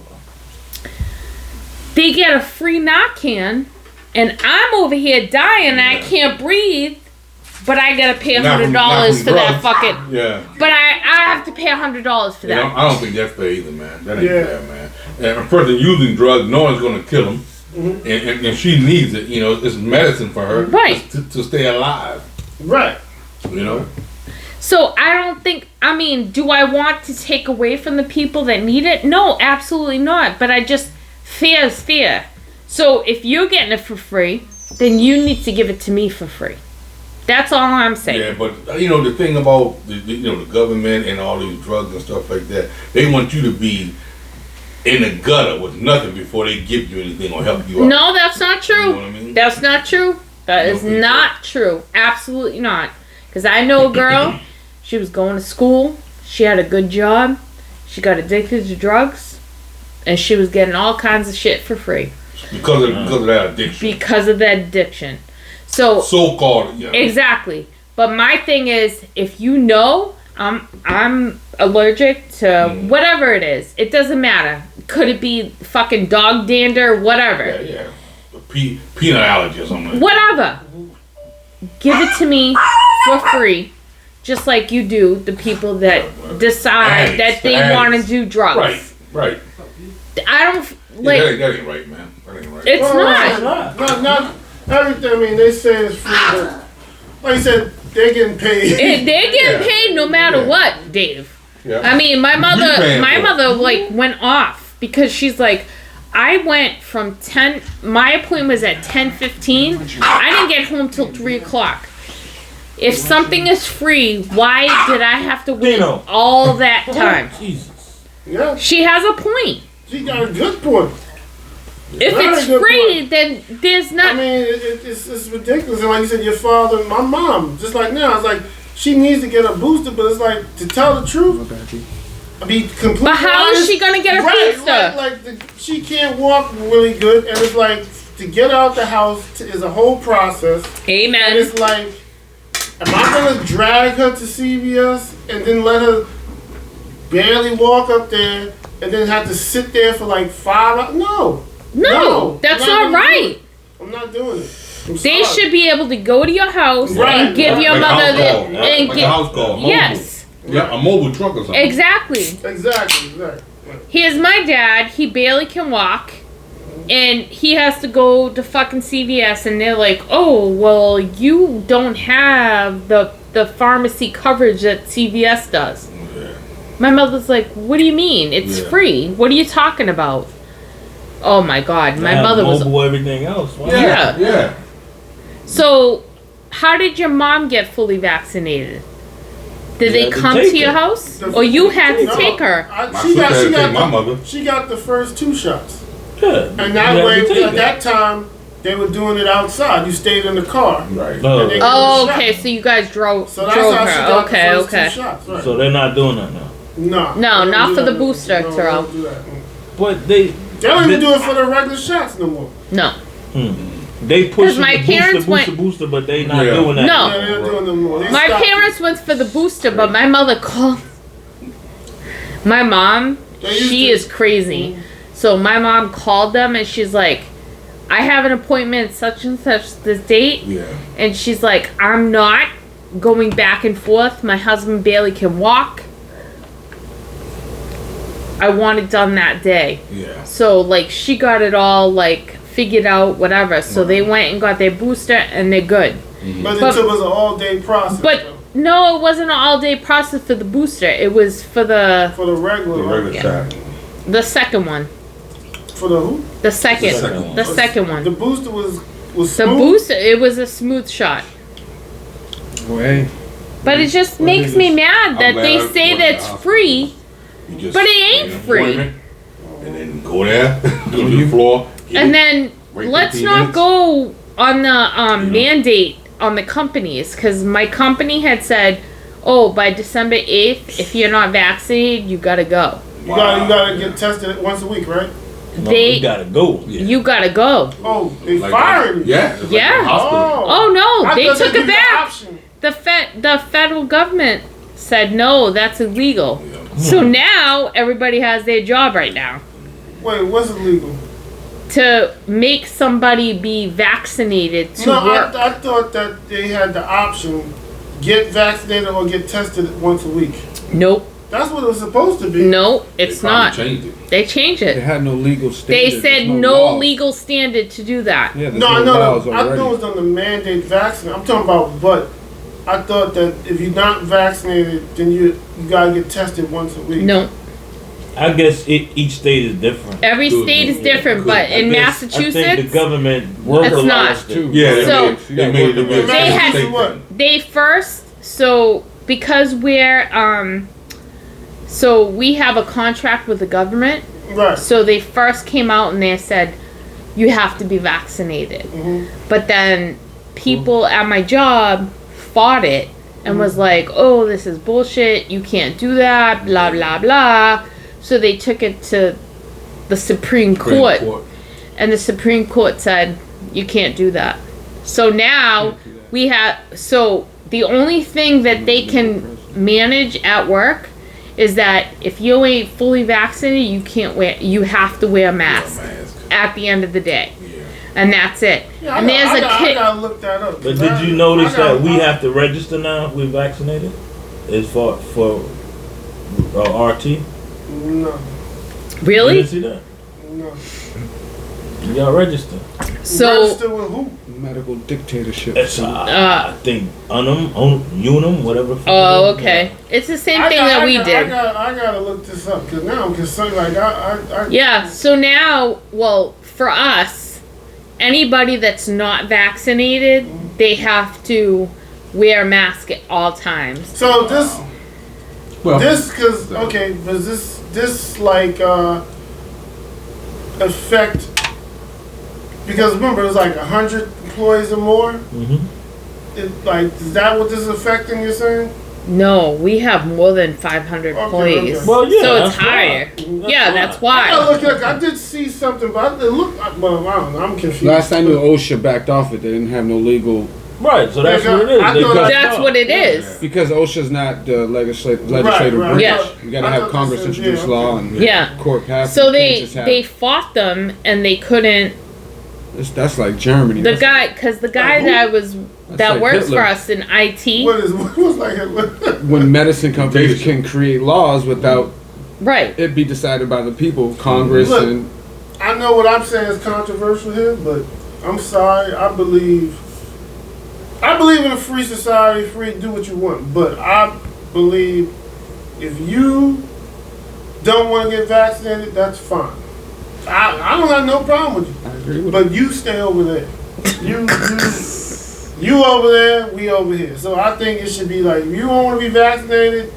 they get a free Narcan, and I'm over here dying. I can't breathe, but I gotta pay $100 for that fucking. Yeah. But I have to pay $100 for that. I don't think that's fair either, man. That ain't fair, man. And a person using drugs, no one's gonna kill him, and she needs it. You know, it's medicine for her, Right. to stay alive. Right. You know. So I don't think, I mean, do I want to take away from the people that need it? No, absolutely not. But fair is fair. So if you're getting it for free, then you need to give it to me for free. That's all I'm saying. Yeah, but you know the thing about the government and all these drugs and stuff like that, they want you to be in the gutter with nothing before they give you anything or help you out. No, that's not true. You know what I mean? That's not true. That is not true. Absolutely not. Because I know a girl, she was going to school, she had a good job, she got addicted to drugs, and she was getting all kinds of shit for free. Because of that addiction. Because of that addiction. So-called, yeah. Exactly. But my thing is, if you know I'm allergic to whatever it is, it doesn't matter. Could it be fucking dog dander, whatever. Yeah. Peanut allergy or something. Whatever. Give it to me for free. Just like you do the people that decide that they want to do drugs. Right. I don't like. Yeah, that ain't right, man. That ain't right. It's not. Not everything. I mean, they say it's free, but like you said, they're getting paid. They're getting paid no matter what, Dave. Yeah. I mean, my paying for mother like went off because she's like, I went from 10. My appointment was at 10:15. I didn't get home till 3:00. If something is free, why did I have to wait all that time? Jesus. Yeah, She has a point. she got a good point. If it's free, then there's I not. mean, it's ridiculous. And like you said, your father, my mom, just like now, it's like she needs to get a booster, but it's like, to tell the truth, I mean, completely But how is honest, she gonna get a booster? She can't walk really good, and it's like, to get out the house is a whole process. And Amen. it's like, am I gonna drag her to CVS and then let her barely walk up there and then have to sit there for like 5 hours? No, that's I'm not gonna do right. it. I'm not doing it. I'm They sorry. should be able to go to your house Right. and give your Like a mother house the call. and Like a give. house call. Mobile. Yes, Yeah, a mobile truck or something. exactly. Exactly. Here's my dad. He barely can walk, and he has to go to fucking CVS, and they're like, "Oh, well, you don't have the pharmacy coverage that CVS does." Yeah. My mother's like, "What do you mean? It's Yeah. free. What are you talking about?" Oh my God, my mother was. mobile everything else. Wow. Yeah. So, how did your mom get fully vaccinated? Did they had to come take to your her. house, or you had to take her? My sister had to take my mother. She got the first 2 shots, Good. and You that had way to take at it. that time they were doing it outside. You stayed in the car. Right. No. And they- Oh, okay. So you guys drove So that's drove how she her. got Okay, the first okay. 2 shots. Right. So they're not doing that now. No, No, they not don't for do the that. booster, No, Terrell. They don't do that. But they They don't even do it for the regular shots no more. No. they push my the parents booster, but they not Yeah. doing that. No. Yeah, they're doing no more. They My stopped parents went for the booster, but my mother called. My mom, They used she to- is crazy. So my mom called them, and she's like, "I have an appointment such and such this date," Yeah. and she's like, "I'm not going back and forth. My husband barely can walk. I want it done that day. Yeah. So like she got it all like figured out, whatever. So they went and got their booster and they're good. But it was an all-day process. But no, it wasn't an all-day process for the booster. It was for the regular shot. the second one. For the who? The second one. The booster was The smooth? booster, it was a smooth shot. Way. But it just makes me mad that they say that it's free, but it ain't free. And then go there, go to the floor. And then wait let's 15 not minutes. go on the mandate on the companies, because my company had said, oh, by December 8th, if you're not vaccinated, you gotta go. You gotta get tested once a week, right? No, you gotta go. Yeah. You gotta go. Oh, they Like fired you. Yeah. it's Yeah. Like a hospital. Oh no, I they thought took give it you back. option. The federal government said no, that's illegal. Yeah. So now everybody has their job right now. Wait, what's illegal? To make somebody be vaccinated to No, work. I thought that they had the option, get vaccinated or get tested once a week. Nope. That's what it was supposed to be. No, it's They probably not. Changed it. They changed They it. had no legal They standard. said There's no laws. legal standard to do that. Yeah, there's No, I know. laws I already. know it's on the mandate vaccine. I'm talking about, but I thought that if you're not vaccinated, then you gotta get tested once a week. No. I guess each state is different. Every Good. state is Yeah, different, good. but I in guess- I think the Massachusetts, government It's not. localized it. Too. Yeah, So- they made it. They had- state what? thing. they first, so because we're, so we have a contract with the government, Right. so they first came out and they said, you have to be vaccinated. Mhm. But then people at my job fought it and was like, oh, this is bullshit, you can't do that, blah, blah, blah. So they took it to the Supreme Court, and the Supreme Court said, you can't do that. So now we have, so the only thing that they can manage at work is that if you ain't fully vaccinated, you have to wear a mask at the end of the day. Yeah. And that's it. Yeah, And there's I a kid. gotta look that up. But 'cause did I- you notice I gotta- that we have to register now if we're vaccinated? As for RT? No, You Really? didn't see that? no. You got registered. So, Register with who? Medical dictatorship. It's, I think Unum, whatever. oh, okay. It's the same thing that we did. I gotta look this up because now I'm concerned. Like I Yeah, so now, well, for us, anybody that's not vaccinated, they have to wear a mask at all times. So this Well, because okay, does this like affect? Because remember, it's like 100 employees or more. Mm-hmm. Like, is that what this is affecting? You're saying? No, we have more than 500 Okay, employees. okay. Well, yeah, So it's that's why. higher. Yeah, that's I why. look, I did see something, but it looked. Well, I don't know. I'm confused. Last I knew, OSHA backed off it. They didn't have no legal Right, so that's Yeah, what it is. I They thought- cut That's off. what it is. because OSHA's not the legislative Right. branch. Yeah. You gotta I have thought Congress this was- introduce yeah, law okay. and Yeah. court pass. So You can't they just have- they fought them and they couldn't. that's like Germany. The That's guy, because the guy who? that was that like works Hitler. for us in IT, What was like Hitler? when medicine companies can create laws without right? it be decided by the people, Congress, Look. and I know what I'm saying is controversial here, but I'm sorry. I believe in a free society, free to do what you want. But I believe if you don't want to get vaccinated, that's fine. I don't have no problem with you. I agree with But you stay over there. You over there, we over here. So I think it should be like, if you don't want to be vaccinated,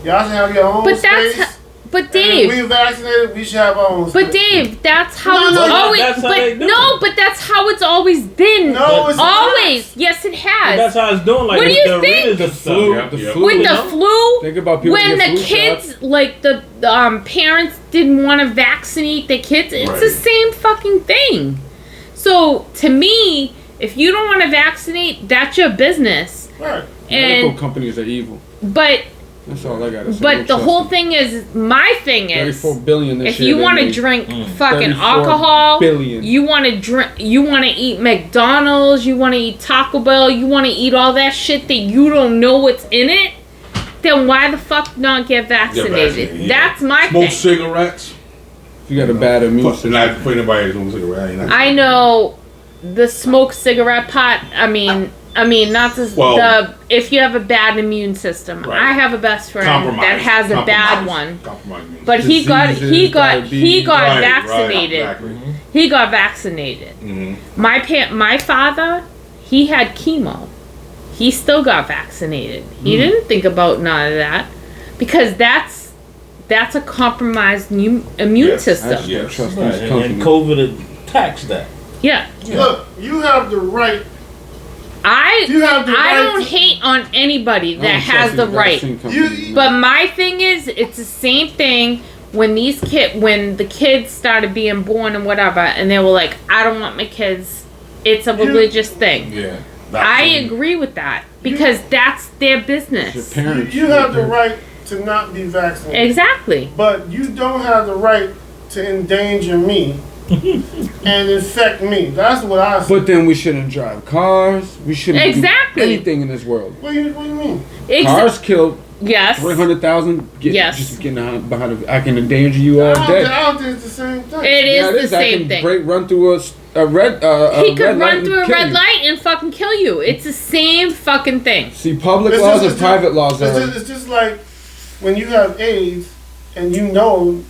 y'all should have your own But space. that's but And Dave. if we vaccinated, we should have our own space. But Dave, that's how No, it's no, always. that's how they But do no, it. but that's how it's always been. No, it's always. Yes, it But has. that's how it's doing. Like What do with you the think? arenas and the stuff. flu. Yeah, The yeah. flu. With you the know? flu, Think about people when that the get flu kids, shots. like the parents didn't want to vaccinate the kids, it's the Right. same fucking thing. So to me, if you don't want to vaccinate, that's your business. Right. Medical And companies are evil. but That's all I gotta say. but Don't the trust whole them. thing is, my thing is, 34 billion this if year you they want to made. drink fucking 34 alcohol, billion. you want to drink, you want to eat McDonald's, you want to eat Taco Bell, you want to eat all that shit that you don't know what's in it, then why the fuck not get vaccinated? Yeah. That's my Smoke thing. cigarettes. If you got a bad immune system. Not for anybody to smoke cigarettes. I know the smoke cigarette pot. I mean, not the, Well, if you have a bad immune system. Right. I have a best friend Compromise. that has a bad one, but he got Diabetes. vaccinated. Exactly. He got vaccinated. Mm-hmm. My father, he had chemo. He still got vaccinated. He didn't think about none of that because that's a compromised immune system. I just don't trust Right, these and companies. COVID attacks that. Yeah. Look, you have the right. I have the right don't to- hate on anybody I that don't has trust the these right. vaccine companies. You- But my thing is, it's the same thing when when the kids started being born and whatever, and they were like, I don't want my kids. It's a religious thing. Yeah. I agree with that because that's their business. Your parents. You have the right to not be vaccinated. Exactly. But you don't have the right to endanger me and infect me. That's what I say. But then we shouldn't drive cars. We shouldn't Exactly. do anything in this world. What do you mean? Cars kill Yes. 300,000. Yes. Just getting behind. I can endanger you all day. I don't think it's the same thing. It Yeah, is the I same can thing. run through a red. He He could run through a red light and fucking kill you. It's the same fucking thing. See, public It's laws just- and private laws It's just like when you have AIDS and you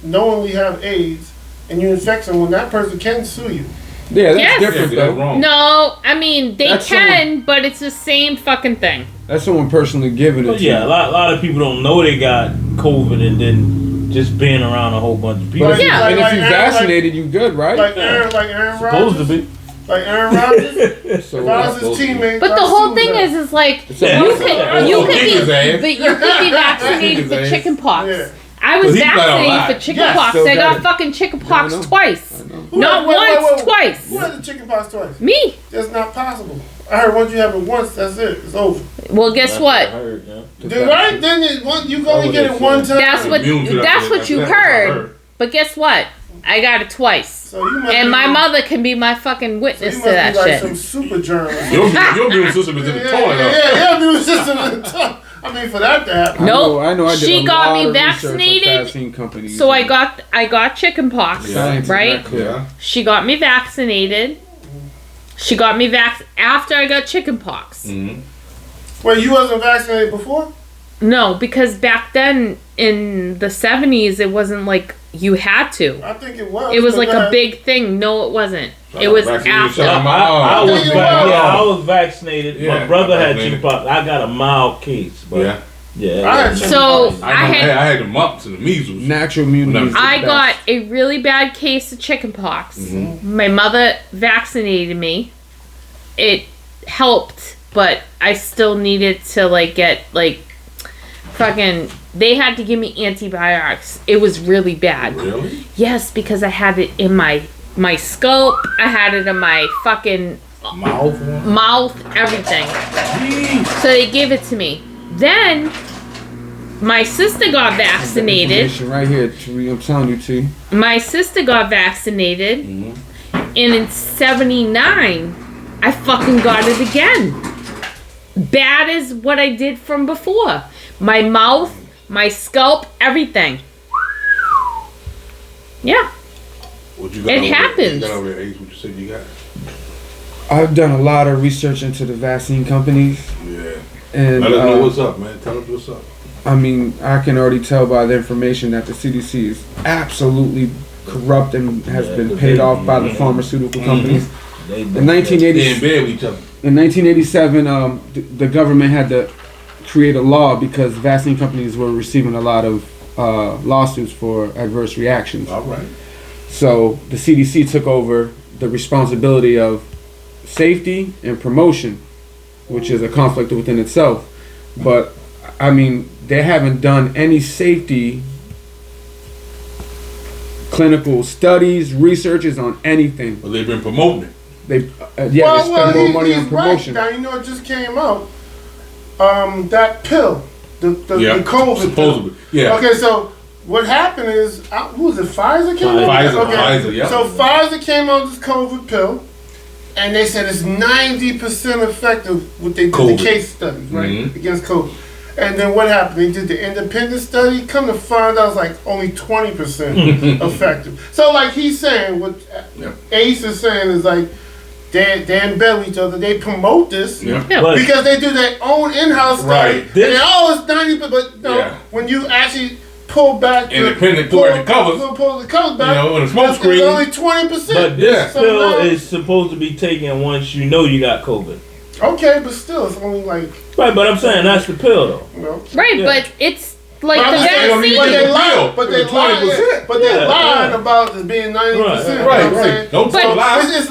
knowingly have AIDS and you infect someone, that person can sue you. Yeah, that's Yes. different Yeah, that's though. wrong. No, I mean they That's can, but it's the same fucking thing. That's someone personally giving it But to yeah, a you. lot of people don't know they got COVID and then just being around a whole bunch of people. But if, Yeah. and if you Like- vaccinated, you good, right? Like Aaron Supposed to Rodgers. be. Like Aaron Rodgers. So If I was his teammate, But the I'd whole sue thing him. is like It's a- you Kick could his be, ass. but you could be vaccinated Kick for his ass. chickenpox. Yeah. I was But he got a vaccinated lot. for chickenpox. still I got got it. fucking chickenpox I know. twice. I know. Not Wait, once, twice. Who had the chickenpox twice? Me. That's not possible. I heard once you have it once, that's it. It's over. Well, guess That's what? I heard, yeah. Then, right? Then you can only get it one time. That's what Immune to that. that's what you That's what I heard. But guess what? I got it twice. So you must And be, my mother can be my fucking so witness you to that must be like shit. some super germ. Your immune system is in the toilet. huh? Yeah, immune system in the toilet. I mean, for that to happen. Nope. I know. I did She a got lot me of research with vaccinated, vaccine companies. So I got chickenpox, Yeah. Science is right? not clear. Yeah. She got me vaccinated. She got me after I got chickenpox. Mm-hmm. Wait, you wasn't vaccinated before? No, because back then in the 70s, it wasn't like you had to. I think it was. It was like a But big thing. No, it wasn't. So It was vaccinated after. shot. I was think it I was. was vaccinated. Yeah, My brother had vaccinated. chickenpox. I got a mild case, but Yeah. yeah. I had So chickenpox. I had I had the mumps and the measles. Natural immunity. is the I best. got a really bad case of chickenpox. My mother vaccinated me. It helped, but I still needed to get fucking. They had to give me antibiotics. It was really bad. Really? Yes, because I had it in my scalp. I had it in my fucking mouth, everything. So they gave it to me. Then my sister got vaccinated. Information right here, Tari, I'm telling you, T. My sister got vaccinated, and in '79, I fucking got it again. Bad as what I did from before. My mouth, my scalp, everything. Yeah. What you got It over there? happens. You got over there, Ace, what you said you got? I've done a lot of research into the vaccine companies, Yeah. and Let us know what's up, man. Tell us what's up. I mean, I can already tell by the information that the CDC is absolutely corrupt and has Yeah, been but paid they- off by the pharmaceutical companies. They- In 1980, They in bed with each other. in 1987, the government had to create a law because vaccine companies were receiving a lot of lawsuits for adverse reactions. All right. So the CDC took over the responsibility of safety and promotion, which is a conflict within itself. But I mean, they haven't done any safety clinical studies, researches on anything. Well, they've been promoting it. They they spend more money on promotion. Right. Now, you know, it just came out. That pill, the COVID pill. supposedly. Yeah. Okay, so what happened is, who was it? Pfizer came out. Pfizer, yeah. So Pfizer came out with this COVID pill, and they said it's 90% effective with the COVID. case studies, right, Mhm. against COVID. And then what happened? They did the independent study. Come to find out, it's like only 20% effective. So, like he's saying, what Ace is saying is like, they're in bed with each other. They promote this because they do their own in-house study. Right. It's 90%, but no, when you actually pull back independent pull the covers back, on the smoke screen, it's only 20%. But this pill is supposed to be taken once you know you got COVID. Okay, but still, it's only like right. But I'm saying that's the pill, though. Right, but it's like the vaccine. But they lied about it being 90%. Right. Don't tell lies. It's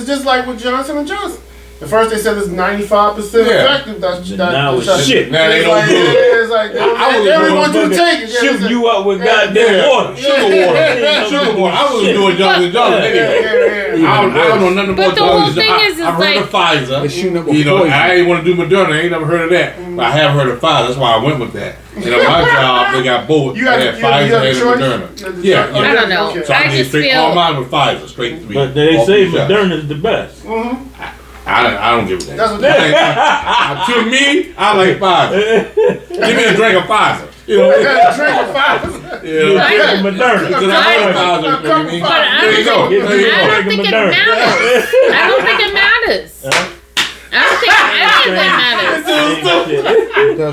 just like with Johnson and Johnson. At first they said it's 95% effective. Now it's shit. Now they don't do it. It's like they really want you to take it. Shooting you up with goddamn water. Sugar water. I was doing Johnson and Johnson anyway. I don't know nothing about the whole thing is I've heard of Pfizer. You know, I ain't want to do Moderna. I ain't never heard of that. But I have heard of Pfizer. That's why I went with that. My job, they got both. They had Pfizer and Moderna. I don't know. So I did straight all mine with Pfizer, straight to me. But they say Moderna is the best. I don't give a damn. To me, I like Pfizer. Give me a drink of Pfizer. You know, drink of Pfizer. Yeah, Moderna. But I don't think it matters. I don't think it matters. I don't think any of that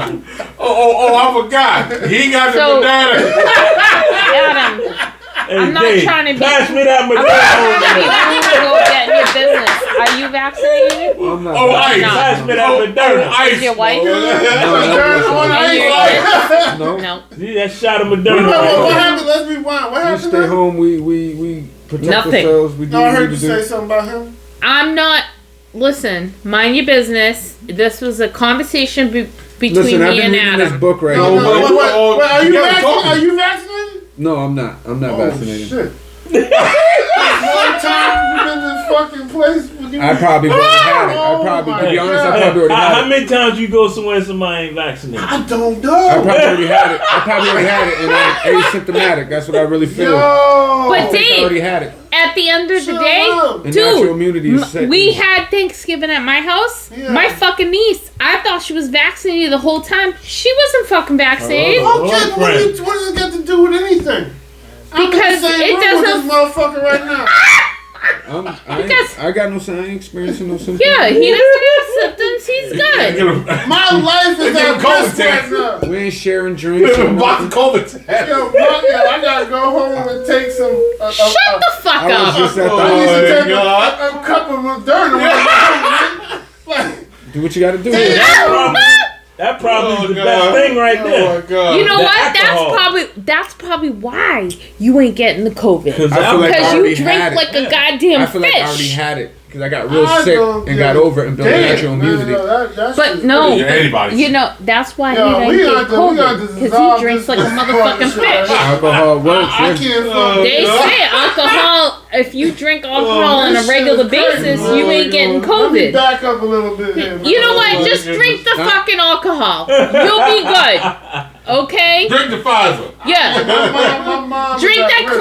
matters. Oh, I forgot. He got the Moderna. Adam, I'm not trying to be. Pass me that Moderna. Go get in your business. Are you vaccinated? I'm not. Ice. Pass me that Moderna. Is your wife? No. See that shot of Moderna. What happened? Let's rewind. What We happened? stay home. We protect ourselves. We do No, I what we heard need you to do. say something about him. I'm not. Listen, mind your business. This was a conversation between Listen, I've me been and reading this Adam. book right No, now. wait, are you vaccinated? No, I'm not. I'm not vaccinated. Shit. One time we've been in this fucking place. I probably already had it. To be honest, I probably already had How it. many times you go somewhere and somebody ain't vaccinated? I don't know. I probably already had it. And I'm asymptomatic. That's what I really feel. But I Dave, already had it. at the end of the day, And natural dude, immunity is set. we had Thanksgiving at my house. Yeah. My fucking niece, I thought she was vaccinated the whole time. She wasn't fucking vaccinated. Okay, but what does it got to do with anything? Because it With this doesn't. motherfucker right now. I got no sign. I ain't experiencing no symptoms. Yeah, he doesn't have symptoms. He's good. My life is at risk right now. We ain't sharing drinks. or Box nothing. of COVID test. Yo, I gotta go home and take some. Shut the fuck I was up. just at the I need to take God. a cup of Moderna. do what you got to do. That probably is the best thing right there. Oh my God. You know The what? alcohol. That's probably why you ain't getting the COVID. I feel like I Because you already drink had it. like a goddamn I feel like I already fish. had it because I got real sick and got over it and built natural immunity. But no, Your antibodies. you know, that's why Yo, he we didn't got get to COVID. dissolve Because he drinks this like a motherfucking shit. fish. Alcohol works. I Yeah. can't They say alcohol, if you drink alcohol on a regular basis, you ain't getting Let me COVID. back up a little bit here. You know what? Just drink the fucking alcohol. You'll be good. Okay? Drink the Pfizer. Yeah. My mom Drink is at that risk.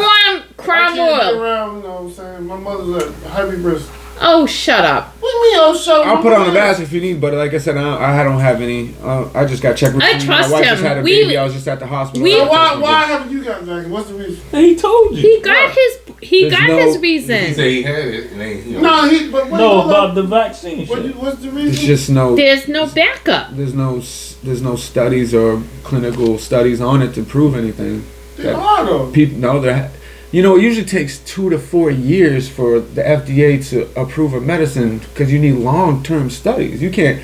Crown I can't get Royal. around, you know what I'm saying? My mother's at heavy risk. Oh, shut up. What do you mean, shut I'll put on a mask if you need, but like I said, I don't have any. I just got checked with I trust My wife him. just had a baby. I was just at the hospital. we- So why haven't you got vaccinated? What's the reason? He told you. He got his There's He reason. said he had it, and they, No, but what No, about the vaccine shit. what's the reason? It's just no. There's no backup. There's no studies or clinical studies on it to prove anything. They are though. People know that. You know, it usually takes 2 to 4 years for the FDA to approve a medicine because you need long-term studies. You can't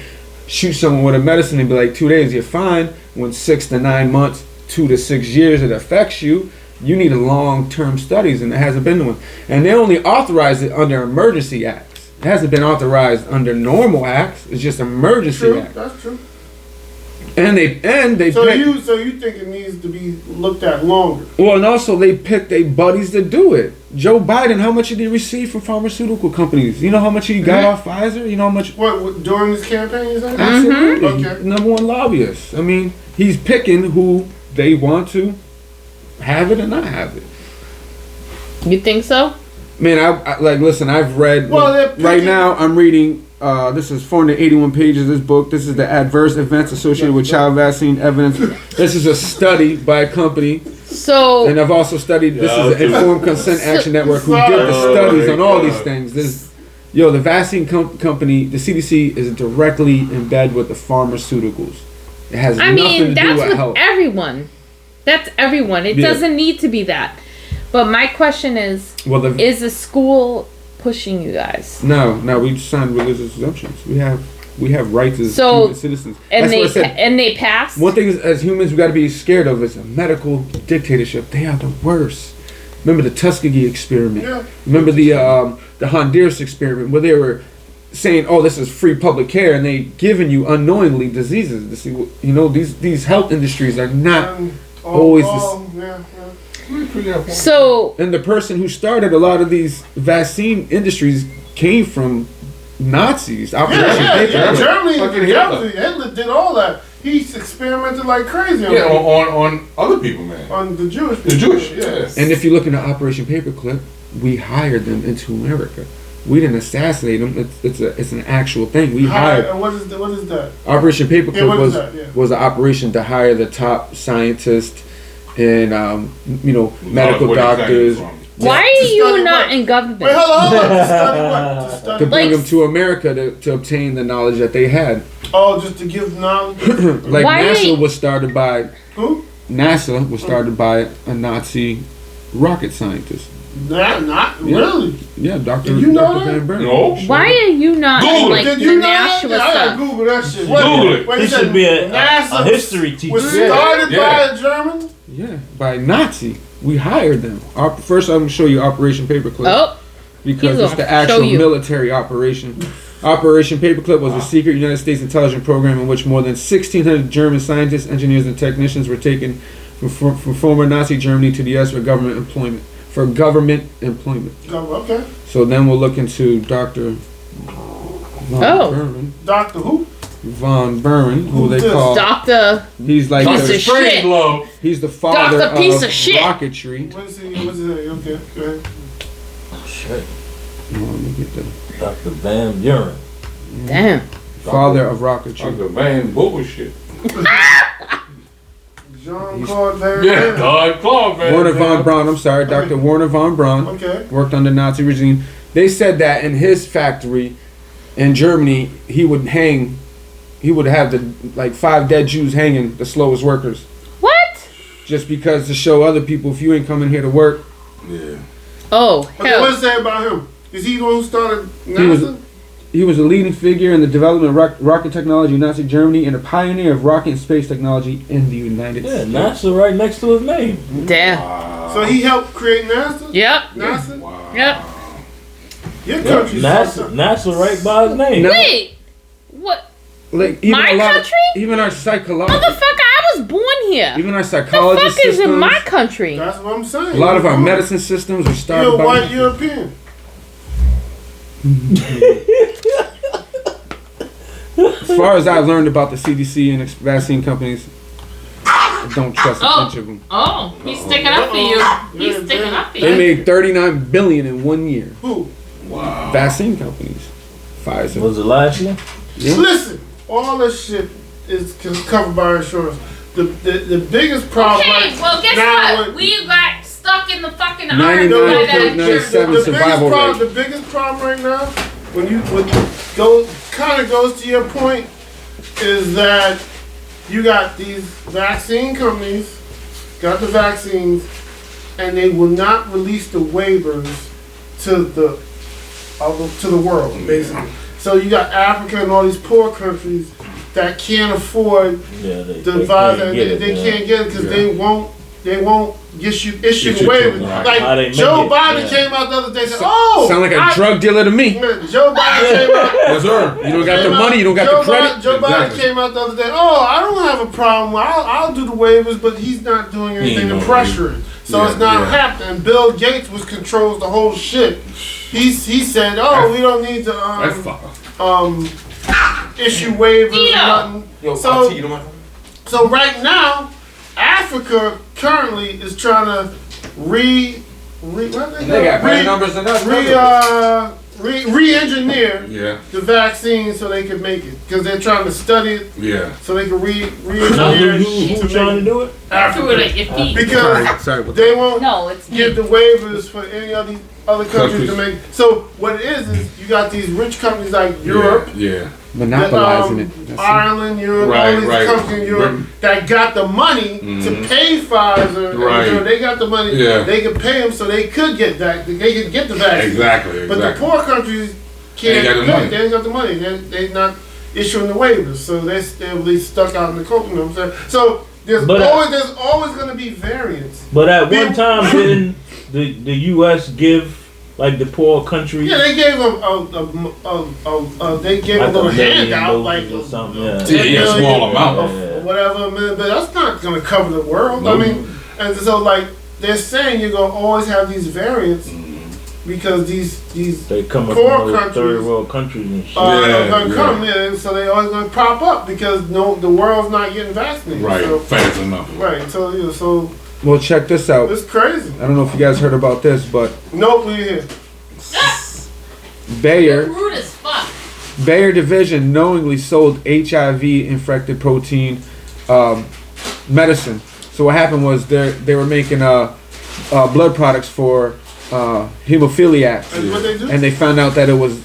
shoot someone with a medicine and be like 2 days you're fine. When 6 to 9 months, 2 to 6 years it affects you. You need long-term studies, and it hasn't been one. And they only authorize it under emergency acts. It hasn't been authorized under normal acts. It's just emergency True, acts. that's true. And they So you think it needs to be looked at longer? Well, and also they picked their buddies to do it. Joe Biden, how much did he receive from pharmaceutical companies? You know how much he got off Pfizer? You know how much? What during this campaign? You saying? Absolutely. Okay. Number one lobbyist. I mean, he's picking who they want to have it and not have it. You think so? Man, I like listen. I've read Well, they're right picking- now. I'm reading This is 481 pages. This book. This is the adverse events associated with child vaccine evidence. This is a study by a company. So And I've also studied. This is the Informed Consent Action Network, who did the studies on all these things. The vaccine company, the CDC, is directly in bed with the pharmaceuticals. It has nothing to do that's with with health. everyone. That's everyone. It doesn't need to be that. But my question is, is the school pushing you guys? No, we signed religious exemptions. We have rights as human citizens. And they pass. One thing is, as humans, we got to be scared of is a medical dictatorship. They are the worst. Remember the Tuskegee experiment. Yeah. Remember the Honduras experiment, where they were saying, "Oh, this is free public care," and they giving you unknowingly diseases. These health industries are not always. So, and the person who started a lot of these vaccine industries came from Nazis. Germany, Hitler did all that. He experimented like crazy on other people, man. On the Jewish people. The Jewish, yes. And if you look into Operation Paperclip, we hired them into America. We didn't assassinate them. It's an actual thing. We hired. And what is that? Operation Paperclip was an operation to hire the top scientists and medical doctors. Why are you not in government? Wait, hold on. To study what? To study to bring them to America to obtain the knowledge that they had. Oh, just to give knowledge? NASA was started by... Who? NASA was started by a Nazi rocket scientist. Really? Yeah, Dr. Did you know that? Van Buren. No. Why are you not in the Nashua I stuff? gotta Google that shit. Google it. He should be a history teacher. Was started by a German? Yeah, by a Nazi. We hired them. First, I'm going to show you Operation Paperclip. Oh. Because it's the actual military operation. Operation Paperclip was a secret United States intelligence program in which more than 1,600 German scientists, engineers, and technicians were taken from former Nazi Germany to the U.S. for government employment. Okay. So then we'll look into Dr. Von Buren. Dr. who? Von Buren, who they call Doctor. He's like piece of shit. He's the father Doctor piece of shit. rocketry. What's his name? Okay, go ahead. Oh shit. Let me get that. Dr. Van Buren. Damn. Father of rocketry. Dr. Van bullshit. Jean-Claude Van Damme. Yeah, Claude Van Werner von Braun. I'm sorry, Dr. Werner von Braun. Okay. Worked under Nazi regime. They said that in his factory in Germany, he would have 5 dead Jews hanging, the slowest workers. What? Just because to show other people, if you ain't coming here to work. Yeah. Oh, hell. Okay, what's that about him? Is he the one who started NASA? He was a leading figure in the development of rocket technology in Nazi Germany and a pioneer of rocket and space technology in the United States. Yeah, NASA right next to his name. Damn. Wow. So he helped create NASA? Yep. NASA? Wow. Yep. Your country's NASA right by his name. Wait. What? Like even my country? Even our psychology. Motherfucker, I was born here. Even our psychology systems. The fuck is in my country? That's what I'm saying. A lot of our medicine systems are started You're a by white European. As far as I've learned about the CDC and vaccine companies, I don't trust a bunch of them. Oh, he's sticking up for you. He's sticking up for you. They made $39 billion in 1 year. Who? Wow. Vaccine companies. Pfizer. Was it last year? Yeah. Listen, all this shit is covered by insurance. The biggest problem. Okay, well, guess what? We got stuck in the fucking 99.97 survival rate. The biggest problem right now, when goes to your point, is that you got these vaccine companies, got the vaccines, and they will not release the waivers to the world, basically. So you got Africa and all these poor countries that can't afford the virus. They can't get it because they won't issue waivers. Like Joe Biden came out the other day and said, "Oh, sound like a drug dealer to me." Joe Biden came out. Yes, sir. You don't got the money. You don't got the credit. Joe Biden came out the other day. Oh, I don't have a problem. I'll do the waivers, but he's not doing anything to pressure it. So it's not happening. Bill Gates controls the whole shit. He said, "Oh, we don't need to issue waivers or nothing." So right now, Africa currently is trying to They got better numbers than us. re-engineer Yeah. the vaccine so they can make it because they're trying to study it Yeah. so they can Now, re-engineer who trying to do it? Through it at your feet. because Sorry about they won't No, it's give the waivers for any of these other countries to make. So what it is you got these rich companies like Europe, Yeah. monopolizing it. That's it. Ireland, Europe, Right, all these right. countries in Europe that got the money to pay Pfizer. and, Right. they got the money. Yeah. They could pay them so they could get that. They could get the vaccine. Exactly. But the poor countries can't They ain't got the pay. money. They ain't got the money. They're not issuing the waivers, so they're really stuck out in the cold. You know what I'm saying? So there's always going to be variants. But at one time, didn't the U.S. give like the poor countries? Yeah, they gave them they gave Like a little $1 million handout, like or something. Yeah. Yeah, small amount. or whatever, man. But that's not going to cover the world. I mean, and so like they're saying you're going to always have these variants because these They come up poor from those countries third world countries and shit. are going to Yeah. come in, so they always going to pop up because the world's not getting vaccinated. Right. So, Fast enough. right. So so Well, check this out. it's crazy. I don't know if you guys heard about this, but Nope, we're here. Bayer rude as fuck. Bayer division knowingly sold HIV infected protein medicine. So what happened was they were making blood products for hemophiliacs, That's what they do. and they found out that it was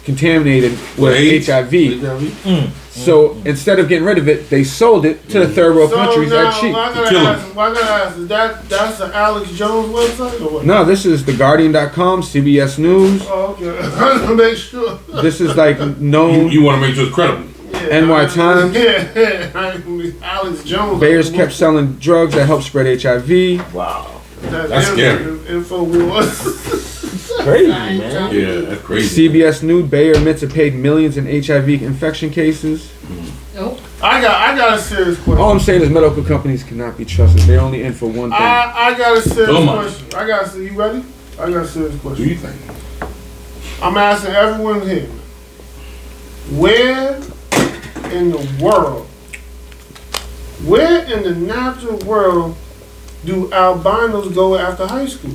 contaminated with AIDS? HIV. So instead of getting rid of it, they sold it to the third world So countries now, at cheap. I to kill them. gotta ask, is that's the Alex Jones website or what? No, this is theguardian.com, CBS News. Oh, okay. I want to make sure. This is like known. You want to make sure it's credible. Yeah, NY Times. Yeah, Alex Jones. Bayers kept selling drugs that help spread HIV. Wow. That's scary. Info wars. Crazy, man. Yeah, that's crazy. CBS News, Bayer admits it paid millions in HIV infection cases. Nope. I got a serious question. All I'm saying is medical companies cannot be trusted. They're only in for one thing. I got a serious Come on. question. You ready? I got a serious What do question. you think? I'm asking everyone here. Where in the natural world do albinos go after high school?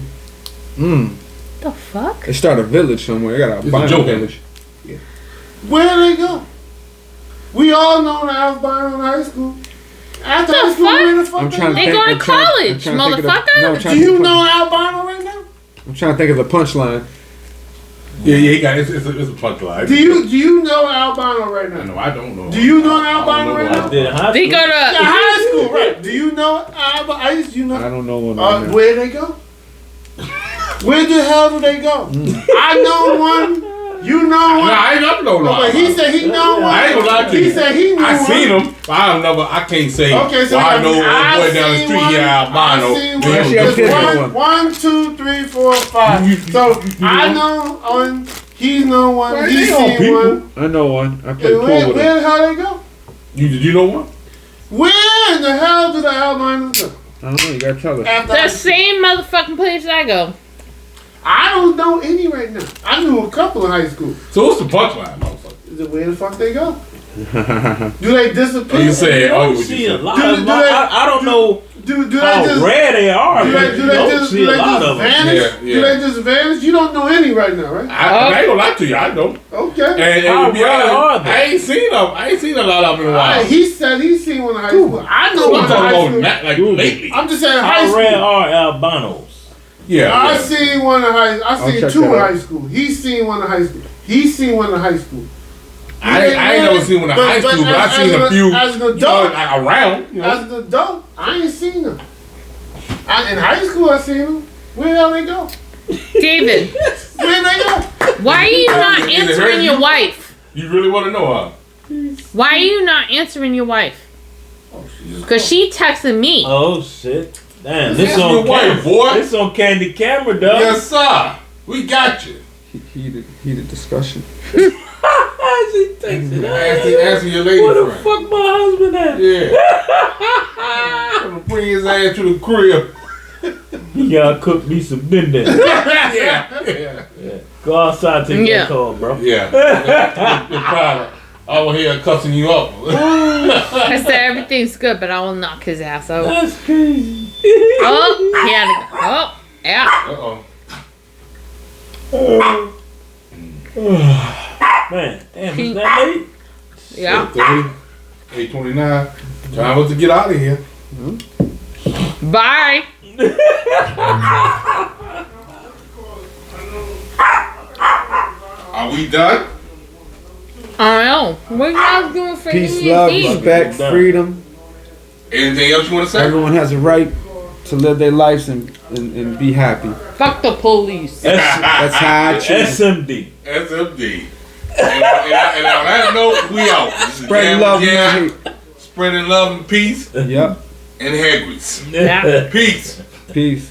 The fuck? They start a village somewhere. They got It's a a albino joke. village. Where do they go? We all know the albino in high school. After The high school, fuck? where the fuck I'm trying to They think. go to I'm trying- college, I'm trying to think of the- motherfucker. no, I'm Do trying to you think- know albino right now? I'm trying to think of the punchline. Yeah, he got it's a punchline. Do you know albino right now? No, I don't know. Do you know an I don't albino know right what now? I did high They school. go to Yeah, high school, right? Do you know albino? You know? I don't know one right now. Where they go? Where the hell do they go? I know one. You know No, one. I don't know. No, but he said he know one. I ain't gonna lie to you. He said he knew I one. seen him. But I can't say. Okay, so well, I know I one boy down the seen street one. here albino. I seen Then one. she got he was kids just- on One, 1, 2, 3, 4, 5. So I know one. He know one. Well, He they know seen people. one. I know one. I played And pool where with him. the hell they go? Did you know one? Where in the hell do the albinos go? I don't know. You gotta tell us. After the same motherfucking place I go. I don't know any right now. I knew a couple in high school. So what's the punchline, motherfucker? Is it where the fuck they go? Do they disappear? You say, You oh, don't what see you a said. lot Do- of do them. they- I don't know Do they how just rare they are, do but they, do you they don't just see do a they lot just of them. vanish? Yeah, Do yeah. they just vanish? You don't know any right now, right? I ain't gonna lie to you, I don't. Okay. And How to be rare honest, are they? I ain't seen them. I ain't seen a lot of them in a while. He said he's seen one in high school. I know I'm one in talking high about school. not like lately. I'm just saying high How rare school. are albinos? Yeah. I yeah. seen one in high. I I'll seen check two in that out. high school. He's seen one in high school. He's seen one in high school. I ain't never seen one in high school, but I seen a few. As an you know, adult, like around. You know. as an adult, I ain't seen them. In high school, I seen them. Where the hell they go? David, Where they go? why are you not Is it answering hurting your you? wife? You really want to know, huh? Why are you not answering your wife? Oh, she just Because she texted me. Oh shit! Damn, This this is on your wife, camera, boy. This on candy camera, dog. Yes, sir. We got you. Heated discussion. She texted Answer your lady Where the friend. fuck my husband at? Yeah. I'ma bring his ass to the crib. He gotta cook me some dinner. Yeah. Go outside, take Yeah. that call, bro. Yeah. Your father. I will hear cussing you up. I said everything's good, but I will knock his ass out. That's crazy. Oh, he had to go. Oh, yeah. Uh-oh. Man, damn, is that late? Yeah. 8:29. Time to get out of here. Bye. Are we done? I know. What y'all doing for Peace, New love, Year's Eve? respect, freedom. Anything else you want to say? Everyone has a right to live their lives and be happy. Fuck the police. That's how I choose. SMD. SMD. And on that note, we out. This is Spreading Jam love, with Jam. and hate. Spreading love and peace Yep. and hair grease. Yeah. Peace. Peace.